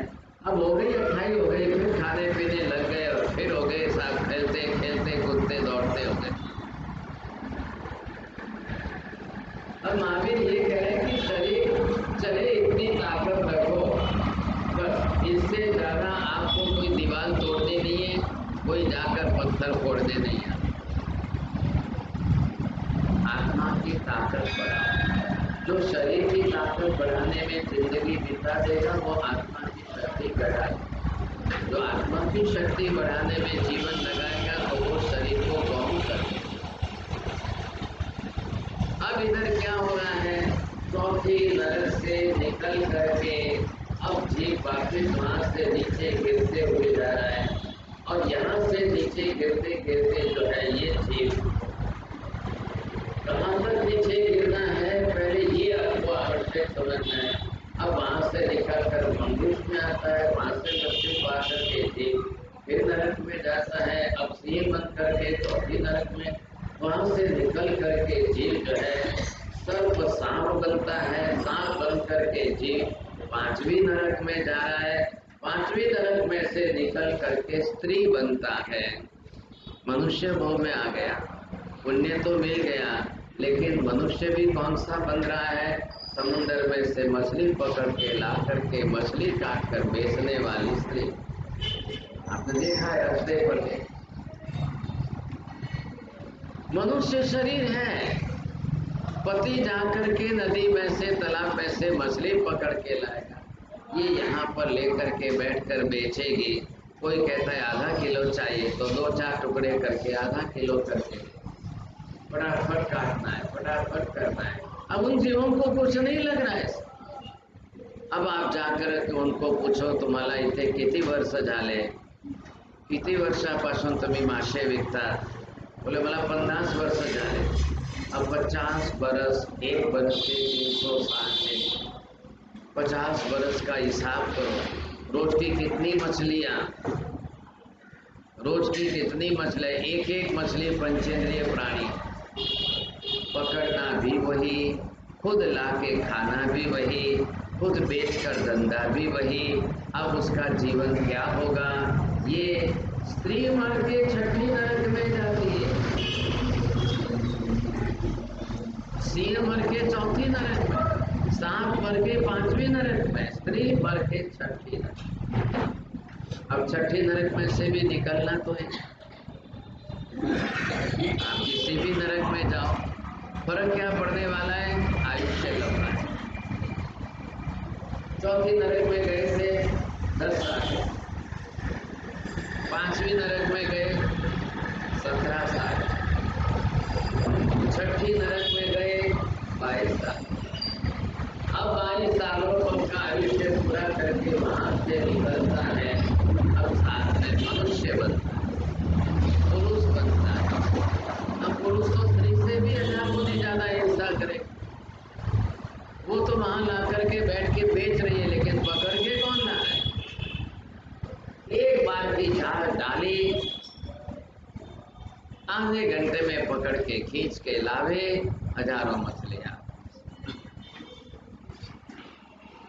अब हो गई 28 हो गई, फिर खाने पीने लग गए और फिर हो गए साथ खेलते खेलते कूदते दौड़ते हो गए। अब महावीर ये कह रहे हैं कि शरीर चले इतनी ताकत रखो, बस इससे ज्यादा आपको कोई दीवार तोड़नी नहीं है, कोई जाकर पत्थर फोड़ने नहीं है। आत्मा की ताकत बढ़ाओ। जो शरीर की ताकत बढ़ाने में जिंदगी बिता देगा वो आत्मा की शक्ति बढ़ाएगा। जो आत्मा की शक्ति बढ़ाने में जीवन लगाएगा तो वो शरीर को गौण करेगा। अब इधर क्या हो रहा है, चौथी नरक से निकल करके अब जीव वापिस वहां से नीचे गिरते हुए जा रहा है, और यहाँ से नीचे गिरते गिरते जो है ये जीव कहाँ तक नीचे गिरना है, पहले ये आपको आवश्यक समझना है। अब वहां से निकल कर मंगूस में आता है, वहां से मृत्यु पा करके जीव फिर नरक में जाता है, अब सिंह बन करके चौथी नरक में, वहां से निकल करके जीव जो है सर्प सांप बनता है, सांप बन करके जीव 5वीं नरक में जा रहा है, 5वीं नरक में से निकल करके स्त्री बनता है, मनुष्य भाव में आ गया। पुण्य तो मिल गया, लेकिन मनुष्य भी कौन सा बन रहा है, समुद्र में से मछली पकड़ के ला करके मछली काट कर बेचने वाली स्त्री। आपने देखा है रास्ते पर के मनुष्य शरीर है, पति जाकर के नदी में से तालाब में से मछली पकड़ के लाएगा, ये यहाँ पर लेकर के बैठकर बेचेगी। कोई कहता है आधा किलो चाहिए तो 2-4 टुकड़े करके आधा किलो करके फटाफट काटना है, फटाफट करना है। अब उन जीवों को कुछ नहीं लग रहा है। अब आप जाकर के उनको पूछो तुम्हाला इथे किती वर्ष झाले, किती वर्षापासून तुम्ही मासे विकता, बोले मला 50 वर्ष झाले। अब 50 बरस, 1 बरस के 360 है, 50 बरस का हिसाब करो। रोज की कितनी मछलियाँ, रोज की कितनी मछली, एक एक मछली पंचेंद्रिय प्राणी, पकड़ना भी वही, खुद लाके खाना भी वही, खुद बेचकर धंधा भी वही। अब उसका जीवन क्या होगा? ये स्त्री मर के 6ठी नरक में जाती है, सिंह मर के 4थी नरक में, सांप मर के 5वीं नरक में, स्त्री मर के 6ठी नरक। अब 6ठी नरक में से भी निकलना तो है, आप किसी भी नरक में जाओ, फर्क क्या पड़ने वाला है? आयुष्य लंबा है। 4थी नरक में गए थे 10 साल, 5वीं नरक में गए 17 साल, 6ठी नरक में गए 22 साल। अब 22 सालों का आयुष्य पूरा करके वहां से निकलता है, अब साथ में मनुष्य बनता है, पुरुष बनता है। अब पुरुष तो स्त्री से भी 1000 गुनी ज्यादा हिंसा करे, वो तो वहां ला करके बैठ के बेच रही है, लेकिन पकड़ के कौन ला रहा है? एक बार की झाड़ डाली, आधे घंटे में पकड़ के खींच के लावे हजारों मछलियां।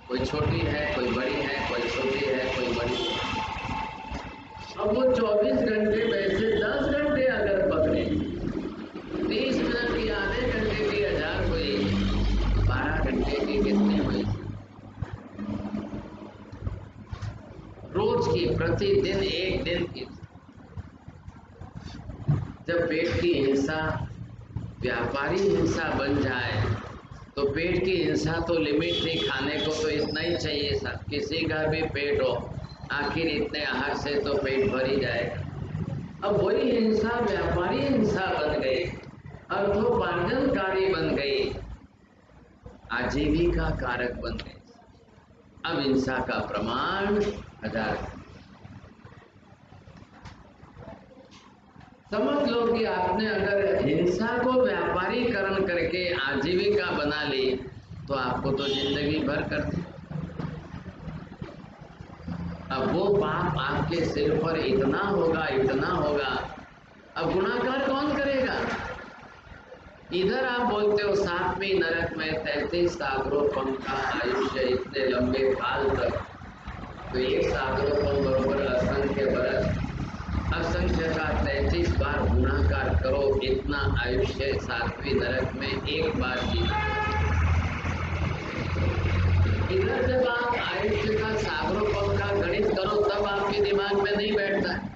कोई छोटी है, कोई बड़ी है, कोई छोटी है, कोई बड़ी है। अब वो 24 घंटे में से 10 घंटे अगर पकड़े, 30 मिनट की, आधे घंटे की 1000 हुई, 12 घंटे की कितनी हुई? रोज की, प्रतिदिन, एक दिन की। जब पेट की हिंसा व्यापारी हिंसा बन जाए तो पेट की हिंसा तो लिमिट थी, खाने को तो इतना ही चाहिए, सब किसी का भी पेट हो, आखिर इतने आहार से तो पेट भर ही जाएगा। अब वही हिंसा व्यापारी हिंसा बन गई, अर्थोपार्जनकारी बन गई, आजीविका कारक बन गई। अब हिंसा का प्रमाण 1000। समझ लो कि आपने अगर हिंसा को व्यापारीकरण करके आजीविका बना ली तो आपको तो जिंदगी भर कर दी। अब वो पाप आपके सिर पर इतना होगा, इतना होगा अब गुणाकार कौन करेगा? इधर आप बोलते हो सातवीं नरक में 33 सागरोपम का आयुष्य, इतने लंबे काल तक। तो एक सागरोपम बरोबर असंख्य बरस, असंख्य का 33 बार गुणाकार करो, इतना आयुष्य सातवीं नरक में एक बार जीना। इधर जब आप आयुष्य का सागरोपम का गणित करो तब आपके दिमाग में नहीं बैठता है।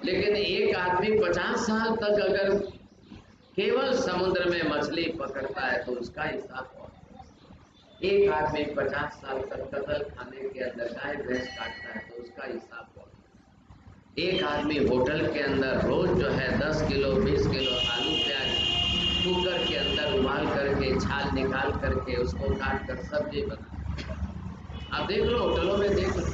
लेकिन एक आदमी 50 साल तक अगर केवल समुद्र में मछली पकड़ता है तो उसका हिसाब कौन? एक आदमी 50 साल तक कतल खाने के अंदर गाय भैंस काटता है तो उसका हिसाब कौन? एक आदमी होटल के अंदर रोज जो है 10 किलो 20 किलो आलू प्याज कुकर के अंदर उबाल करके छाल निकाल करके उसको काट कर सब्जी बना। आप देख लो होटलों में, देख लो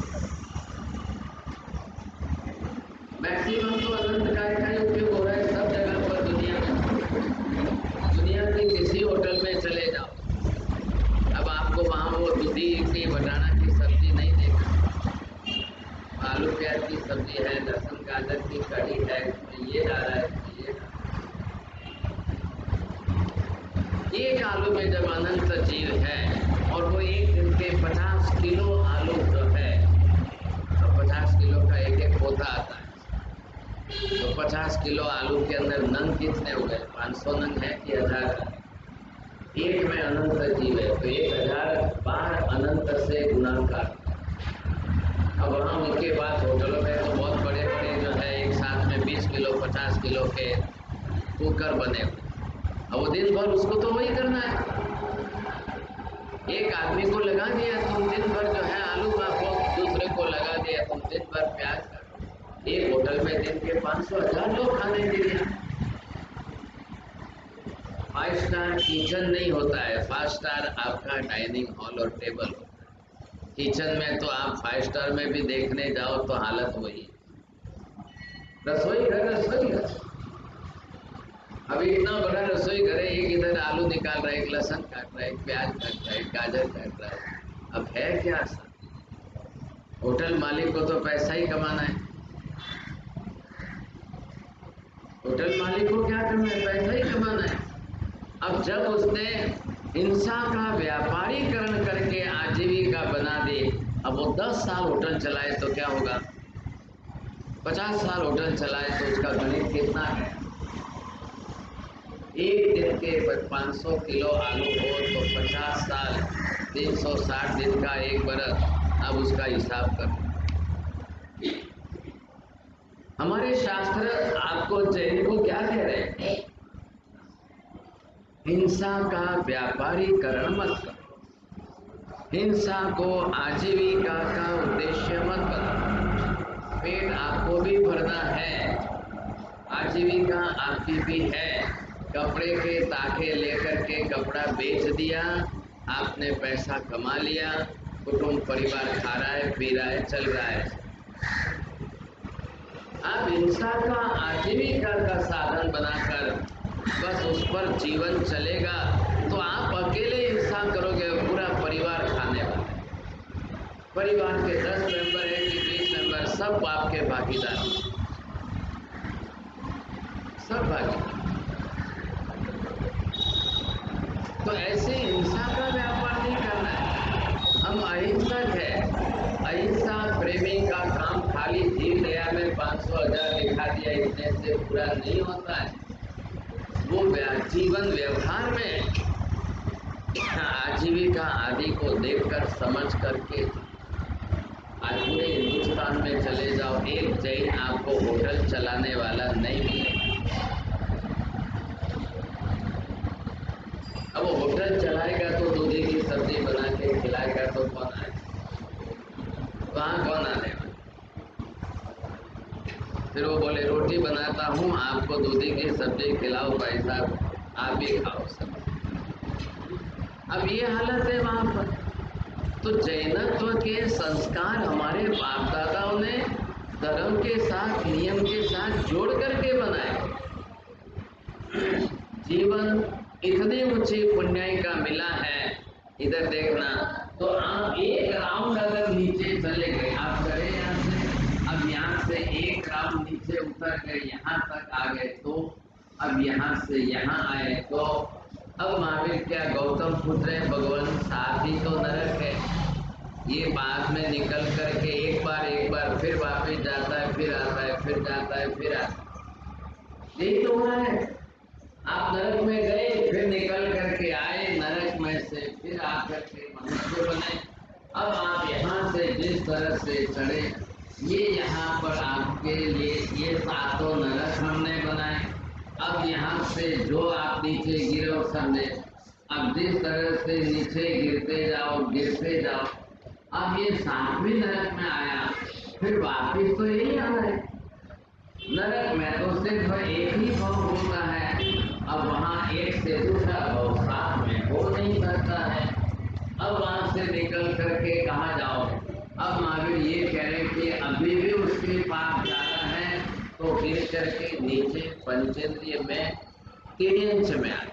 मैक्सिमम तो अनंत काय का ही उपयोग हो रहा है सब जगह पर दुनिया में। दुनिया के किसी होटल में चले जाओ, अब आपको वहाँ वो दूधी की बटाना की सब्जी नहीं देखा, आलू प्याज की सब्जी है, लहसुन गाजर की कढ़ी है, ये जा रहा है, ये जा रहा है। एक आलू में जब अनंत जीव है और वो एक दिन के 50 किलो आलू जो है, तो 50 किलो का एक एक पोता आता है, तो 50 किलो आलू के अंदर नंग कितने हो गए? 500 नंग है कि 1000? एक में अनंत जीव है तो 1000 बार अनंत से गुणाकार। अब वहाँ उनके पास होटलों में तो बहुत बड़े बड़े जो है एक साथ में 20 किलो 50 किलो के कुकर बने हुए, अब वो दिन भर उसको तो वही करना है। एक आदमी को लगा दिया तुम दिन भर जो है आलू काटो, दूसरे को लगा दिया तुम दिन भर प्याज काटो। एक होटल में दिन के 500-1000 लोग खाने के लिए। 5 स्टार किचन नहीं होता है, 5 स्टार आपका डाइनिंग हॉल और टेबल होता है। किचन में तो आप 5 स्टार में भी देखने जाओ तो हालत वही है। रसोई घर अभी इतना बड़ा रसोई घर है, एक इधर आलू निकाल रहा है, एक लहसुन काट रहा है, एक प्याज काट रहा है, एक गाजर काट रहा है। अब है क्या? होटल मालिक को तो पैसा ही कमाना है। होटल मालिक को क्या करना है? पैसा ही कमाना है। अब जब उसने हिंसा का व्यापारीकरण करके आजीविका बना दी, अब वो 10 साल होटल चलाए तो क्या होगा? 50 साल होटल चलाए तो उसका गणित कितना है? एक दिन के 500 किलो आलू हो तो 50 साल 360 दिन का एक बरस। अब उसका हिसाब कर। हमारे शास्त्र आपको जैन को क्या कह रहे हैं? हिंसा का व्यापारीकरण मत करो, हिंसा को आजीविका का उद्देश्य मत बनाओ। पेट आपको भी भरना है, आजीविका आपकी भी है। कपड़े के ताके लेकर के कपड़ा बेच दिया, आपने पैसा कमा लिया, कुटुंब परिवार खा रहा है, पी रहा है, चल रहा है। आप हिंसा का आजीविका का साधन बनाकर बस उस पर जीवन चलेगा तो आप अकेले हिंसा करोगे, पूरा परिवार खाने वाला। परिवार के 10 मेंबर है कि 20 मेंबर, सब आपके भागीदार, सब भागीदार। तो ऐसे हिंसा का व्यापार नहीं करना है। हम अहिंसक है, अहिंसा प्रेमी का काम खाली जीव दया में 500-1000 लिखा दिया इतने से पूरा नहीं होता है। वो जीवन व्यवहार में आजीविका आदि को देखकर समझ करके आज पूरे हिंदुस्तान में चले जाओ, एक जैन आपको होटल चलाने वाला नहीं मिलेगा। अब वो होटल चलाएगा तो दूधी की सब्जी बना के खिलाएगा तो कौन आएगा? वहाँ कौन आने वाला? फिर वो बोले रोटी बनाता हूँ, आपको दूधी की सब्जी खिलाओ भाई साहब, आप भी खाओ सब। अब ये हालत है वहाँ पर। तो जैनत्व के संस्कार हमारे बाप दादाओं ने धर्म के साथ नियम के साथ जोड़ करके बनाए। जीवन इतनी ऊंची पुण्याई का मिला है, इधर देखना तो आप एक राउंड अगर नीचे चले गए, आप चले यहाँ से, अब यहाँ से एक राउंड नीचे उतर गए, यहाँ तक आ गए, तो अब यहाँ से यहाँ आए, तो अब महावीर क्या गौतम पूछ रहे भगवान साथ ही तो नरक है, ये बाद में निकल करके एक बार फिर वापिस जाता है, फिर आता है, फिर जाता है, फिर आता है, यही तो हुआ है। आप नरक में गए, फिर निकल करके आए नरक में से, फिर आकर के मनुष्य बने। अब आप यहाँ से जिस तरह से चढ़े, ये यहाँ पर आपके लिए ये सातों नरक हमने बनाए। अब यहाँ से जो आप नीचे गिरो समझे, अब जिस तरह से नीचे गिरते जाओ, अब ये सातवीं नरक में आया, फिर वापिस तो यही आना है। नरक में तो सिर्फ एक ही भव होता है, अब वहाँ एक से दूसरा भव साथ में हो नहीं सकता है। अब वहाँ से निकल करके कहाँ जाओ? अब महावीर ये कह रहे कि अभी भी उसके पास जाना है, तो गिर करके नीचे पंचेंद्रिय में तिर्यंच में आए,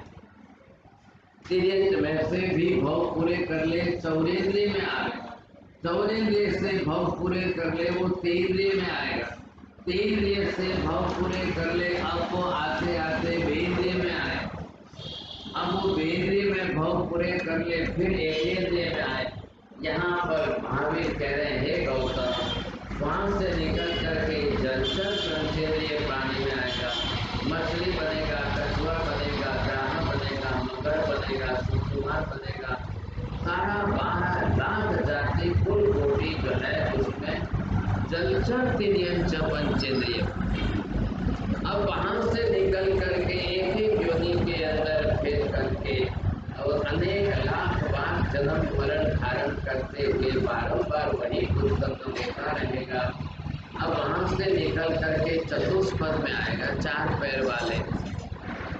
तिर्यंच में से भी भव पूरे कर ले, चौरेंद्रिय में आ गए, चौरेंद्रिय से भव पूरे कर ले, वो तेन्द्रिय में आएगा, तेन्द्रिय से भव पूरे कर ले, अब वो आते आते वेन्द्रिय में आए, अब वो वेन्द्रिय में भव पूरे कर ले, फिर एकेंद्रिय में आए। यहाँ पर महावीर कह रहे हैं गौतम, वहाँ से निकल करके जलचर पंचेंद्रिय प्राणी में आएगा, मछली बनेगा, कछुआ बनेगा, ग्राह बनेगा, मगर बनेगा, सुकुमार बनेगा, सारा 12 लाख जाति कुल कोटि जो है उसमें जलचर तिर्यंच पंचेंद्रिय। अब वहां से निकल करके एक एक योनि के अंदर फिर करके और अनेक लाख बार जन्म मरण धारण करते हुए बारंबार वही दुर्गंध होता रहेगा। अब वहां से निकल करके चतुष्पद में आएगा, 4 पैर वाले,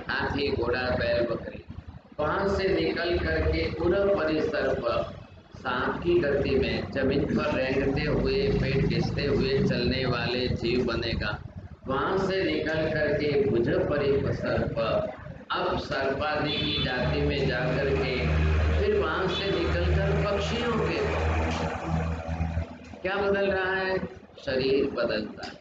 हाथी, घोड़ा, बैल, बकरी। वहां से निकल करके पूरा परिसर पर सांप की गति में जमीन पर रेंगते हुए, पेट घिसते हुए चलने वाले जीव बनेगा। वहां से निकल करके भुज परिसर पर अब सर्पादि की जाति में जाकर के फिर वहां से निकलकर पक्षियों के क्या बदल रहा है? शरीर बदलता है।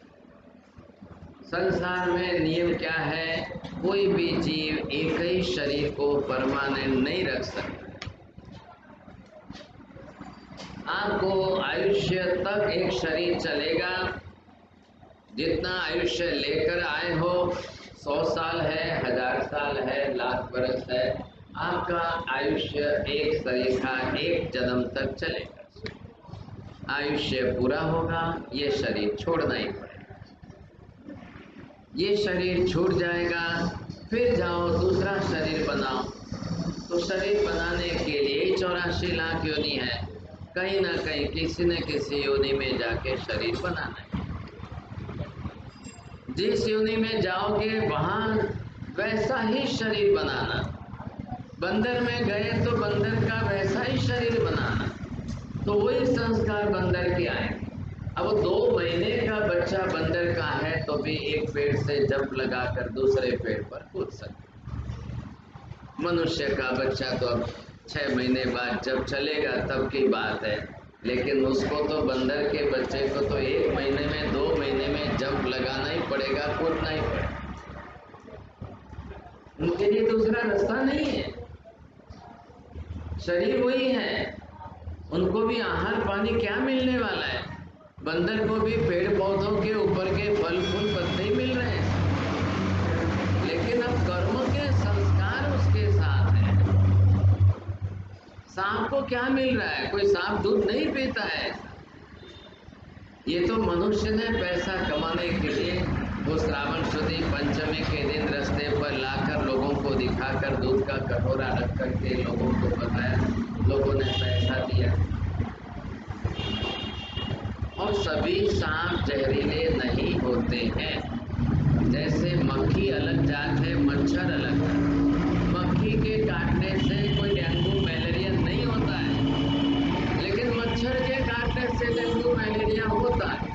संसार में नियम क्या है? कोई भी जीव एक ही शरीर को परमानेंट नहीं रख सकता। आपको आयुष्य तक एक शरीर चलेगा, जितना आयुष्य लेकर आए हो, 100 साल है, 1000 साल है, लाख बरस है, आपका आयुष्य एक शरीर का एक जन्म तक चलेगा। आयुष्य पूरा होगा, ये शरीर छोड़ना ही पड़ेगा। ये शरीर छूट जाएगा, फिर जाओ दूसरा शरीर बनाओ। तो शरीर बनाने के लिए 84 लाख योनि है, कहीं ना कहीं किसी न किसी योनि में जाके शरीर बनाना है। जिस योनि में जाओगे वहां वैसा ही शरीर बनाना। बंदर में गए तो बंदर का वैसा ही शरीर बनाना, तो वही संस्कार बंदर के आएंगे। अब 2 महीने का बच्चा बंदर का है तो भी एक पेड़ से जंप लगाकर दूसरे पेड़ पर कूद सकता। मनुष्य का बच्चा तो अब 6 महीने बाद जब चलेगा तब की बात है, लेकिन उसको तो बंदर के बच्चे को तो 1 महीने में 2 महीने में जंप लगाना ही पड़ेगा, कूदना ही पड़ेगा। उनके लिए दूसरा रास्ता नहीं है, शरीर वही है। उनको भी आहार पानी क्या मिलने वाला है? बंदर को भी पेड़ पौधों के ऊपर के फल फूल पत्ते ही मिल रहे हैं, लेकिन अब कर्म के संस्कार उसके साथ है। सांप को क्या मिल रहा है? कोई सांप दूध नहीं पीता है। ये तो मनुष्य ने पैसा कमाने के लिए वो श्रावण शुद्धि पंचमी के दिन रास्ते पर लाकर लोगों को दिखाकर दूध का कटोरा रख करके लोगों को बताया, लोगों ने पैसा दिया। और सभी सांप जहरीले नहीं होते हैं। जैसे मक्खी अलग जात है, मच्छर अलग जात। मक्खी के काटने से कोई डेंगू मलेरिया नहीं होता है, लेकिन मच्छर के काटने से डेंगू मलेरिया होता है।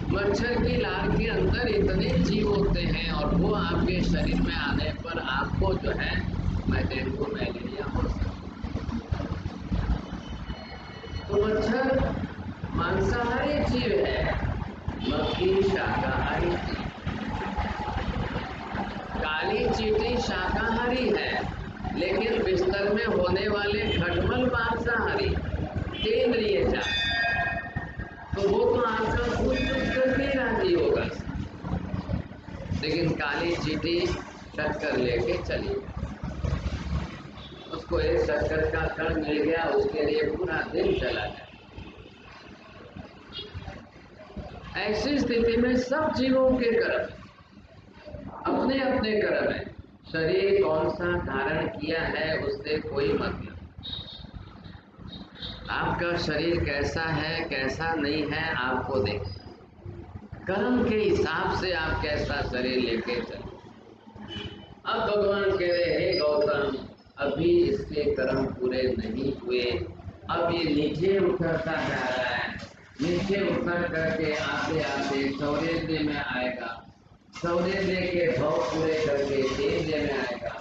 मच्छर की लार के अंदर इतने जीव होते हैं और वो आपके शरीर में आने पर आपको जो है डेंगू मलेरिया हो सकता है। तो मच्छर मांसाहारी जीव है, मक्खी शाकाहारी, काली चींटी शाकाहारी है, लेकिन बिस्तर में होने वाले खटमल मांसाहारी, केंद्रीय जात, तो वो तो आपका पूछ करके राजी होगा। लेकिन काली चींटी शक्कर लेके चली, उसको एक शक्कर का कण मिल गया, उसके लिए पूरा दिन चला गया। ऐसी स्थिति में सब जीवों के कर्म अपने अपने कर्म है। शरीर कौन सा धारण किया है उससे कोई मतलब, आपका शरीर कैसा है कैसा नहीं है आपको देखें, कर्म के हिसाब से आप कैसा शरीर लेके चले। अब भगवान कह रहे हे गौतम, अभी इसके कर्म पूरे नहीं हुए, अब ये नीचे उतरता जा रहा है, नीचे उतर करके आते आते सौरेंद्र में आएगा, सौरेंद्र के भाव पूरे करके तेज में आएगा।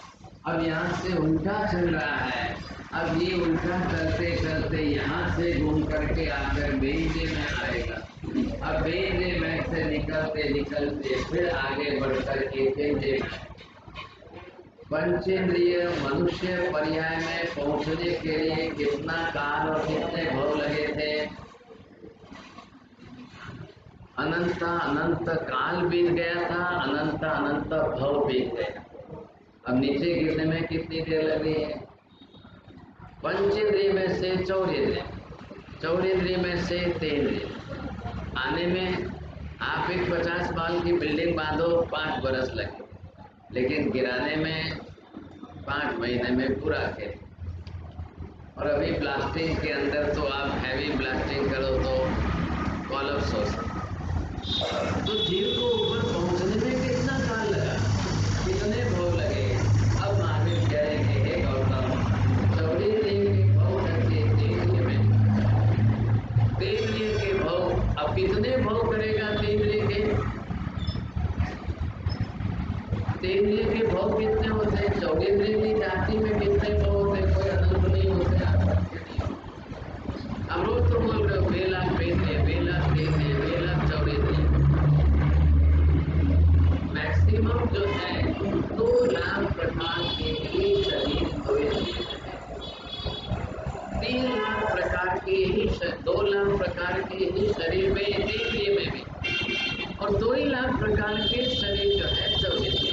अब यहाँ से उल्टा चल रहा है, अब ये उल्टा चलते चलते यहाँ से घूम करके आकर बेंजे में आएगा। अब बेंजे में से निकलते निकलते फिर आगे बढ़कर के तेजे में, पंचेंद्रिय मनुष्य पर्याय में पहुंचने के लिए कितना काल और कितने भव लगे थे? अनंत अनंत काल बीत गया था, अनंत अनंत भव बीत गया। अब नीचे गिरने में कितनी देर लगी है? पंचेंद्रिय में से चौरेंद्रिय, चौरेंद्रिय में से तेंद्रिय आने में आप एक 50 साल की बिल्डिंग बांधो 5 बरस लगे, लेकिन गिराने में 5 महीने में पूरा खेल। और अभी ब्लास्टिंग के अंदर तो आप हैवी ब्लास्टिंग करो तो कॉलअप्स हो सकता। तो जीव को ऊपर पहुंचने में कितना काल लगा, कितने भव लगे? अब महावीर कहेंगे हे गौतम, चौरेंद्रिय के भव करके तेंद्रिय में, तेंद्रिय के भव, अब कितने भव करेगा तेंद्रिय के? तेंद्रिय के भव कितने होते हैं? चौरेंद्रिय की जाति में कितने भव होते हैं? कोई अनंत नहीं होते। हम लोग तो बोल रहे हो बेला तेंद्रिय, बेला तेंद्रिय, बेला चौरेंद्रिय। मैक्सिमम जो है 2 लाख प्रकार के ही शरीर हुए, 3 लाख प्रकार के ही 2 लाख प्रकार के ही शरीर में तेंद्रिय में भी, और 2 ही लाख प्रकार के शरीर जो है चौरेंद्रिय,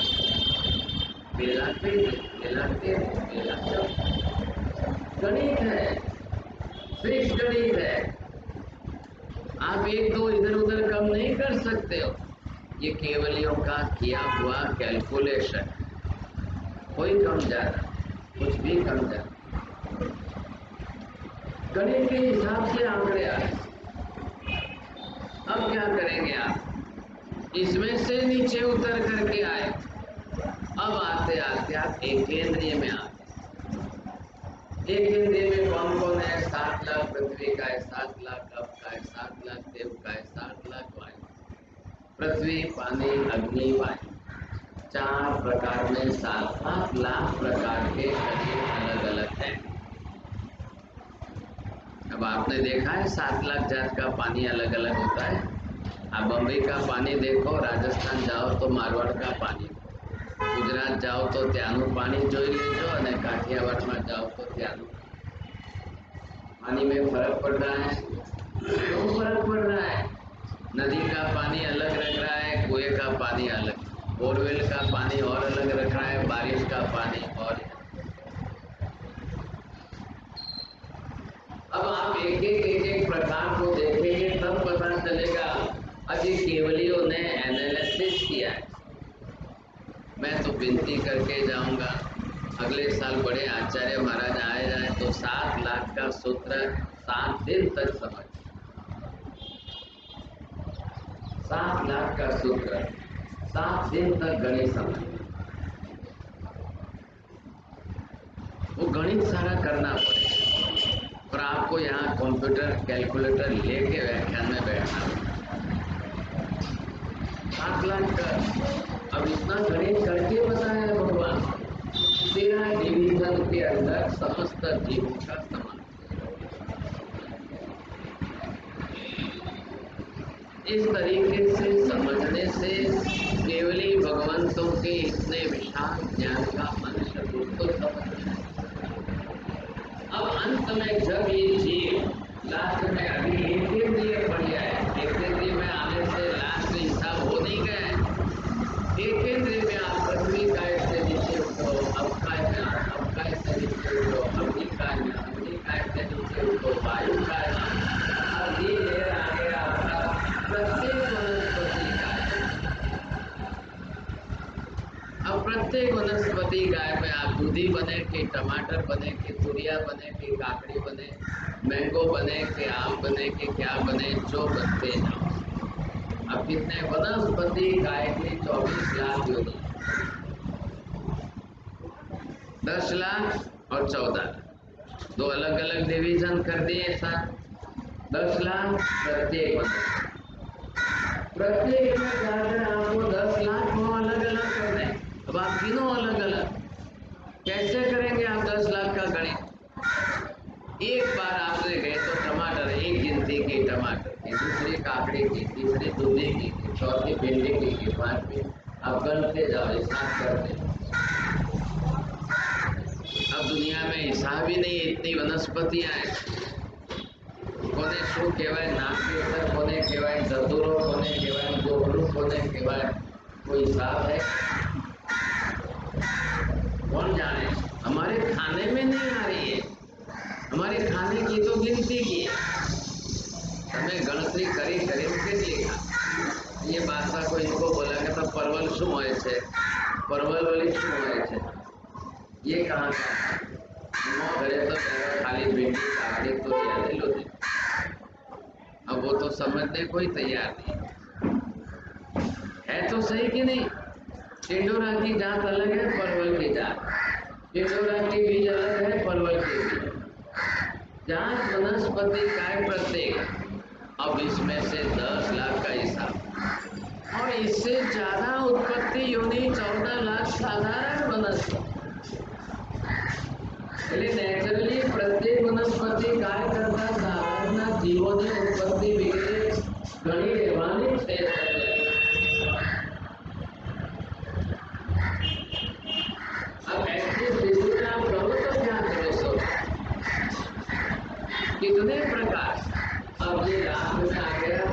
बेला तेंद्रिय, बेला तेंद्रिय, बेला चौरेंद्रिय। गणित है, फिक्स गणित है, आप 1-2 इधर उधर कम नहीं कर सकते हो। ये केवलियों का किया हुआ कैलकुलेशन, कोई कम ज्यादा, कुछ भी कम ज्यादा, गणित के हिसाब से आंकड़े आए। अब क्या करेंगे आप? इसमें से नीचे उतर करके आए, अब आते आते आप एकेंद्रिय में आए। एकेंद्रिय में कौन कौन है? 7 लाख पृथ्वी का है, 7 लाख अप का है, 7 लाख देव का है, 7 लाख वायु, पृथ्वी पानी अग्नि वायु, 4 प्रकार में 7 लाख प्रकार के शरीर अलग अलग हैं। अब आपने देखा है 7 लाख जात का पानी अलग अलग होता है। आप बम्बई का पानी देखो, राजस्थान जाओ तो मारवाड़ का पानी, गुजरात जाओ तो त्यानु पानी जोई लेजो, और काठियावाड़ में जाओ तो त्यानु। पानी में फर्क पड़ रहा है, क्यों फर्क पड़ रहा है? नदी का पानी अलग रख रहा है, कुएं का पानी अलग, बोरवेल का पानी और अलग रख रहा है, बारिश का पानी और। अब आप एक एक प्रकार को देखेंगे तब पता चलेगा। अब ये केवलियों ने एनालिसिस किया है। मैं तो विनती करके जाऊंगा, अगले साल बड़े आचार्य महाराज आए जाए तो 7 लाख का सूत्र 7 दिन तक समझ, 7 लाख का सूत्र 7 दिन तक गणित समझ। वो गणित सारा करना पड़ेगा, और आपको यहाँ कंप्यूटर कैलकुलेटर लेके व्याख्यान में बैठना। 7 लाख का, अब इतना गणित करके बताया भगवान। 13 डिवीजन के अंदर समस्त जीवों का समान, इस तरीके से समझने से केवली भगवंतों के इतने विशाल ज्ञान का मनुष्य रूप तो समझ नहीं। अब अंत में जब ये जीव लास्ट में अभी एक इंद्रिय पड़ गया है, एक इंद्रिय में आने से लास्ट हिसाब हो नहीं गया है। एक इंद्रिय में आप पृथ्वी काय से नीचे उठो, अब काय में अब काय से नीचे उठो, अग्नि काय में अग्नि काय से नीचे उठो, वायु काय में, अब ये लेयर आ गया आपका प्रत्येक वनस्पति काय। अब प्रत्येक वनस्पति गाय में आप दूधी बने कि टमाटर बने कि तुरिया बने कि काकड़ी बने, मैंगो बने कि आम बने कि क्या बने, जो बनते जाओ। अब कितने वनस्पति गाय की 24 लाख योनि, 10 लाख और 14 लाख, दो अलग अलग डिवीजन कर दिए ऐसा। 10 लाख प्रत्येक वनस्पति, प्रत्येक में जाकर आपको 10 लाख को अलग अलग कर दें। अब आप गिनो अलग अलग, कैसे करेंगे आप 10 लाख का गणित? एक बार आपने गए तो टमाटर, एक गिनती की टमाटर की, दूसरी काकड़ी की, तीसरी दूधी की, चौथी भिंडी की, पांचवी, अब गणते जाओ, हिसाब करते जाओ। अब दुनिया में हिसाब ही नहीं, इतनी वनस्पतियां हैं। कोने शू कहेवाय नागकेसर, कोने कहेवाय धतूरो, कोने कहेवाय गोगलू, कोने कहेवाय, कोई हिसाब है? कौन जाने? हमारे खाने में नहीं आ रही है, हमारे खाने की तो गिनती की है। हमें गणतरी करी करी के लिखा। ये बादशाह को इनको बोला कि तो परवल शू होय छे, परवल वाली शू होय छे, ये कहाँ का घरे तो खाली भिंडी काकड़ी तो याद लो थे। अब वो तो समझने कोई तैयार नहीं है। तो सही कि नहीं? टिंडोरा की जात अलग है, परवल की जात, टिंडोरा की बीज अलग है, परवल की बीज जात, वनस्पति काय प्रत्येक। अब इसमें से 10 लाख का हिसाब और इससे ज्यादा उत्पत्ति योनि 14 लाख साधारण वनस्पति। नेचुरली प्रत्येक वनस्पति काय करता साधारण जीवों ने उत्पत्ति बिगड़े घनी रहवानी छे। अब ऐसी स्थिति में आप करो तो क्या करो? सो कितने प्रकार, अब ये लाख में आ गया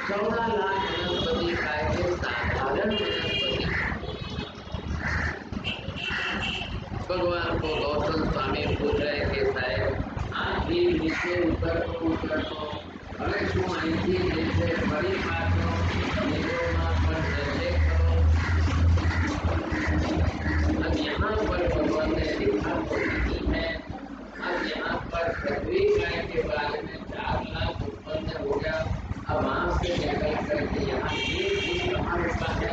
14 लाख वनस्पति काय के साधारण वनस्पति। भगवान को गौतम स्वामी पूछ रहे कि साहेब आप ये नीचे ऊपर को अरे શું અહીંથી नीचे बड़ी बात हो निगोमा पर जैसे करो। अब यहाँ पर भगवान ने लिखा तो नहीं है। अब यहाँ पर पृथ्वी काय के बारे में 4 लाख उत्पन्न हो गया। अब वहां से निकल करके यहाँ ये चीज कहाँ रुका है?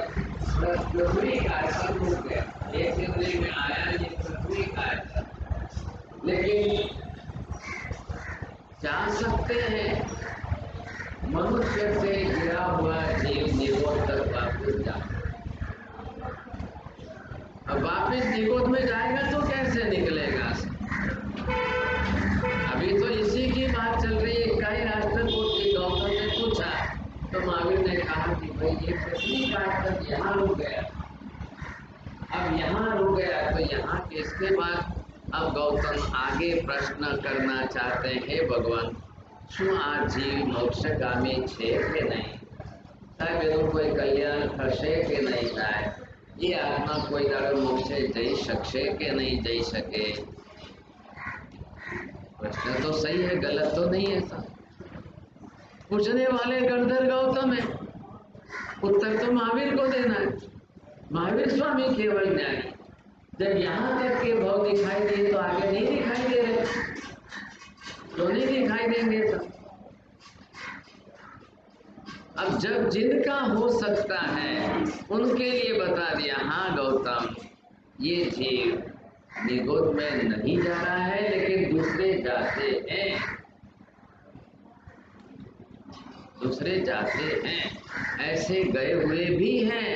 पृथ्वी काय पर रुक गया। एक इंद्रिय में आया ये पृथ्वी काय, लेकिन जा सकते हैं मनुष्य से गिरा हुआ जीव निगोद तक वापस जा। अब वापस निगोद में जाएगा तो कैसे निकलेगा? अभी तो इसी की बात चल रही है। कई राष्ट्रकूट की गौतम ने पूछा तो महावीर ने कहा कि भाई ये पृथ्वी काट तक यहाँ रुक गया, अब यहाँ रुक गया तो यहाँ किसके बाद? अब गौतम आगे प्रश्न करना चाहते हैं, भगवान શું આ જીવ મોક્ષગામી છે કે નહીં? સાહેબ એનું કોઈ કલ્યાણ થશે કે નહીં થાય? ये आत्मा कोई दाड़ो मोक्षे जई सकશે કે नहीं जई सके? प्रश्न तो सही है, गलत तो नहीं है। सब पूछने वाले गणधर गौतम है, उत्तर तो महावीर को देना है। महावीर स्वामी केवल ज्ञानी, जब यहाँ तक के भाव दिखाई दिए तो आगे नहीं दिखाई दे रहे, तो नहीं दिखाई देंगे। सब अब जब जिनका हो सकता है उनके लिए बता दिया। हाँ गौतम, ये जीव निगोद में नहीं जा रहा है, लेकिन दूसरे जाते हैं, दूसरे जाते हैं, ऐसे गए हुए भी हैं।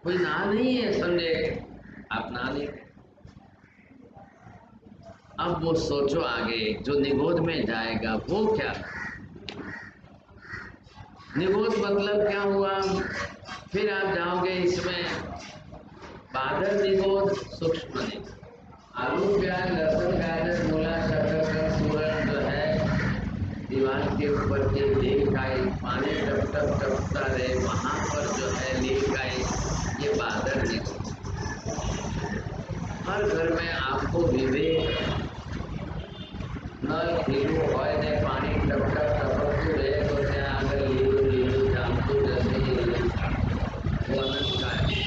कोई ना नहीं है, समझे? आप ना नहीं। अब वो सोचो आगे जो निगोद में जाएगा वो क्या? निगोद मतलब क्या हुआ? फिर आप जाओगे इसमें बादल निगोद, सूक्ष्म निगोद। आलू, प्याज, लहसुन, गाजर, मूला, शकरकंद, सूरन जो है दीवार के ऊपर के नीलकाई, पानी टप टप टपकता रहे वहां पर जो है नीलकाई, ये बादल निगोद। हर घर में आपको विवेक नल खीरू હોય ને પાણી ટપટપ ટપકતું રહે તો ત્યાં આગળ લીલું લીલું જામતું જશે वो अनंत का है।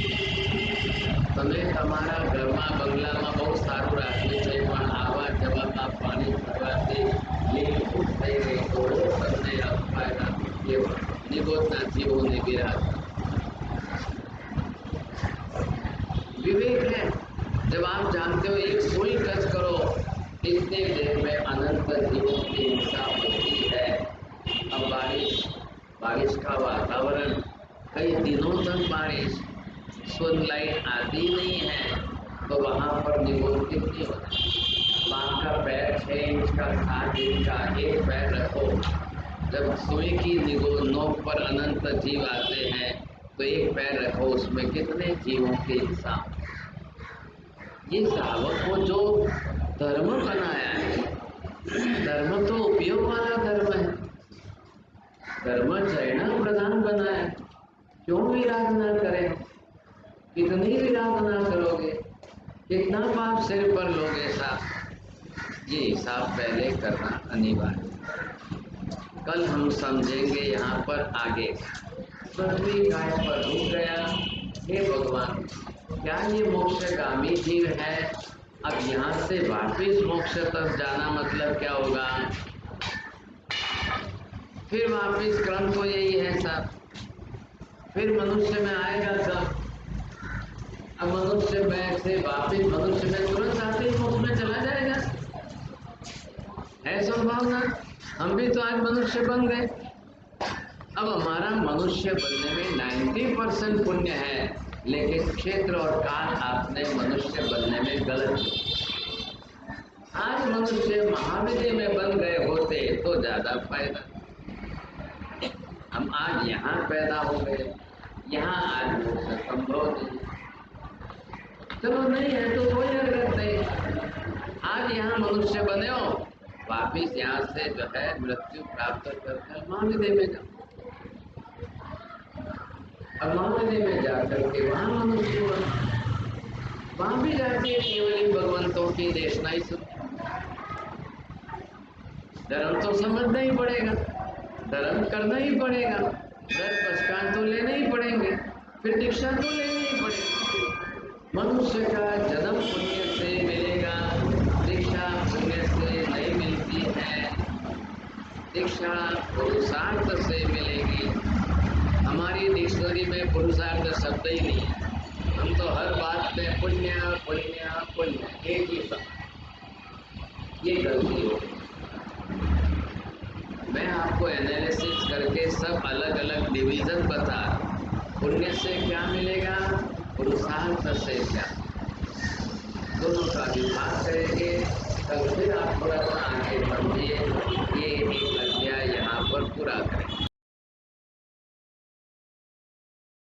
તમે તમારા ઘરમાં બંગલામાં બહુ સારું રાખ્યું છે પણ આવા જવામાં પાણી ભરવાથી લીલું થઈ ગઈ તો તમને અપાયેલા કેવળ નિગોદના જીવોને વિરાટ विवेक है। जब आप जानते हो एक सुई टच करो इतने देर में अनंत जीवों की हिंसा होती है। अब बारिश का वातावरण, कई दिनों तक बारिश, सनलाइट आती नहीं है तो वहां पर निगोद कितनी होती है? आपका पैर 6 इंच का 7 इंच का एक पैर रखो, जब सुई की निगोद नोक पर अनंत जीव आते हैं तो एक पैर रखो, उसमें कितने जीवों की हिंसा। ये सावक को जो धर्म बनाया है, धर्म तो उपयोग वाला धर्म है, धर्म प्रेरणा प्रदान बनाया। क्यों विराग ना करें? कितनी विराग ना करोगे? कितना पाप सिर पर लोगे साहब? ये हिसाब पहले करना अनिवार्य। कल हम समझेंगे यहाँ पर आगे। पृथ्वी काय पर रुक गया, हे भगवान क्या ये मोक्षगामी जीव है? अब यहाँ से वापिस मोक्ष तक जाना मतलब क्या होगा? फिर वापिस क्रम तो यही है साहब, फिर मनुष्य में आएगा कब? अब मनुष्य में से वापिस मनुष्य में तुरंत आते ही मोक्ष में चला जाएगा, है संभावना। हम भी तो आज मनुष्य बन गए। अब हमारा मनुष्य बनने में 90% पुण्य है, लेकिन क्षेत्र और काल आपने मनुष्य बनने में गलत किया। आज मनुष्य महाविद्य में बन गए होते तो ज्यादा फायदा। हम आज यहाँ पैदा हो गए, यहाँ आज मोक्ष संभव नहीं। चलो नहीं है तो कोई हरकत नहीं, आज यहाँ मनुष्य बने हो, वापिस यहाँ से जो है मृत्यु प्राप्त कर महाविद्य में जाओ। अब महाविद्य में जाकर के वहां मनुष्य वहां भी जाके केवल भगवंतों की देशना ही सुन। धर्म तो समझना ही पड़ेगा, धर्म करना ही पड़ेगा, व्रत पस्कार तो लेने ही पड़ेंगे, फिर दीक्षा तो लेनी ही पड़ेगी। मनुष्य का जन्म पुण्य से मिलेगा, दीक्षा पुण्य से नहीं मिलती है, दीक्षा पुरुषार्थ से मिलेगी। हमारी डिक्शनरी में पुरुषार्थ शब्द ही नहीं है, हम तो हर बात में पुण्य पुण्य पुण्य एक ही शब्द, ये गलती हो। मैं आपको एनालिसिस करके सब अलग अलग डिवीजन बता रहा हूँ। पुण्य से क्या मिलेगा, पुरुषार्थ से क्या, दोनों का विभाग करेंगे। कल फिर आप थोड़ा सा आगे समझिए, ये एक अध्याय यहाँ पर पूरा करें।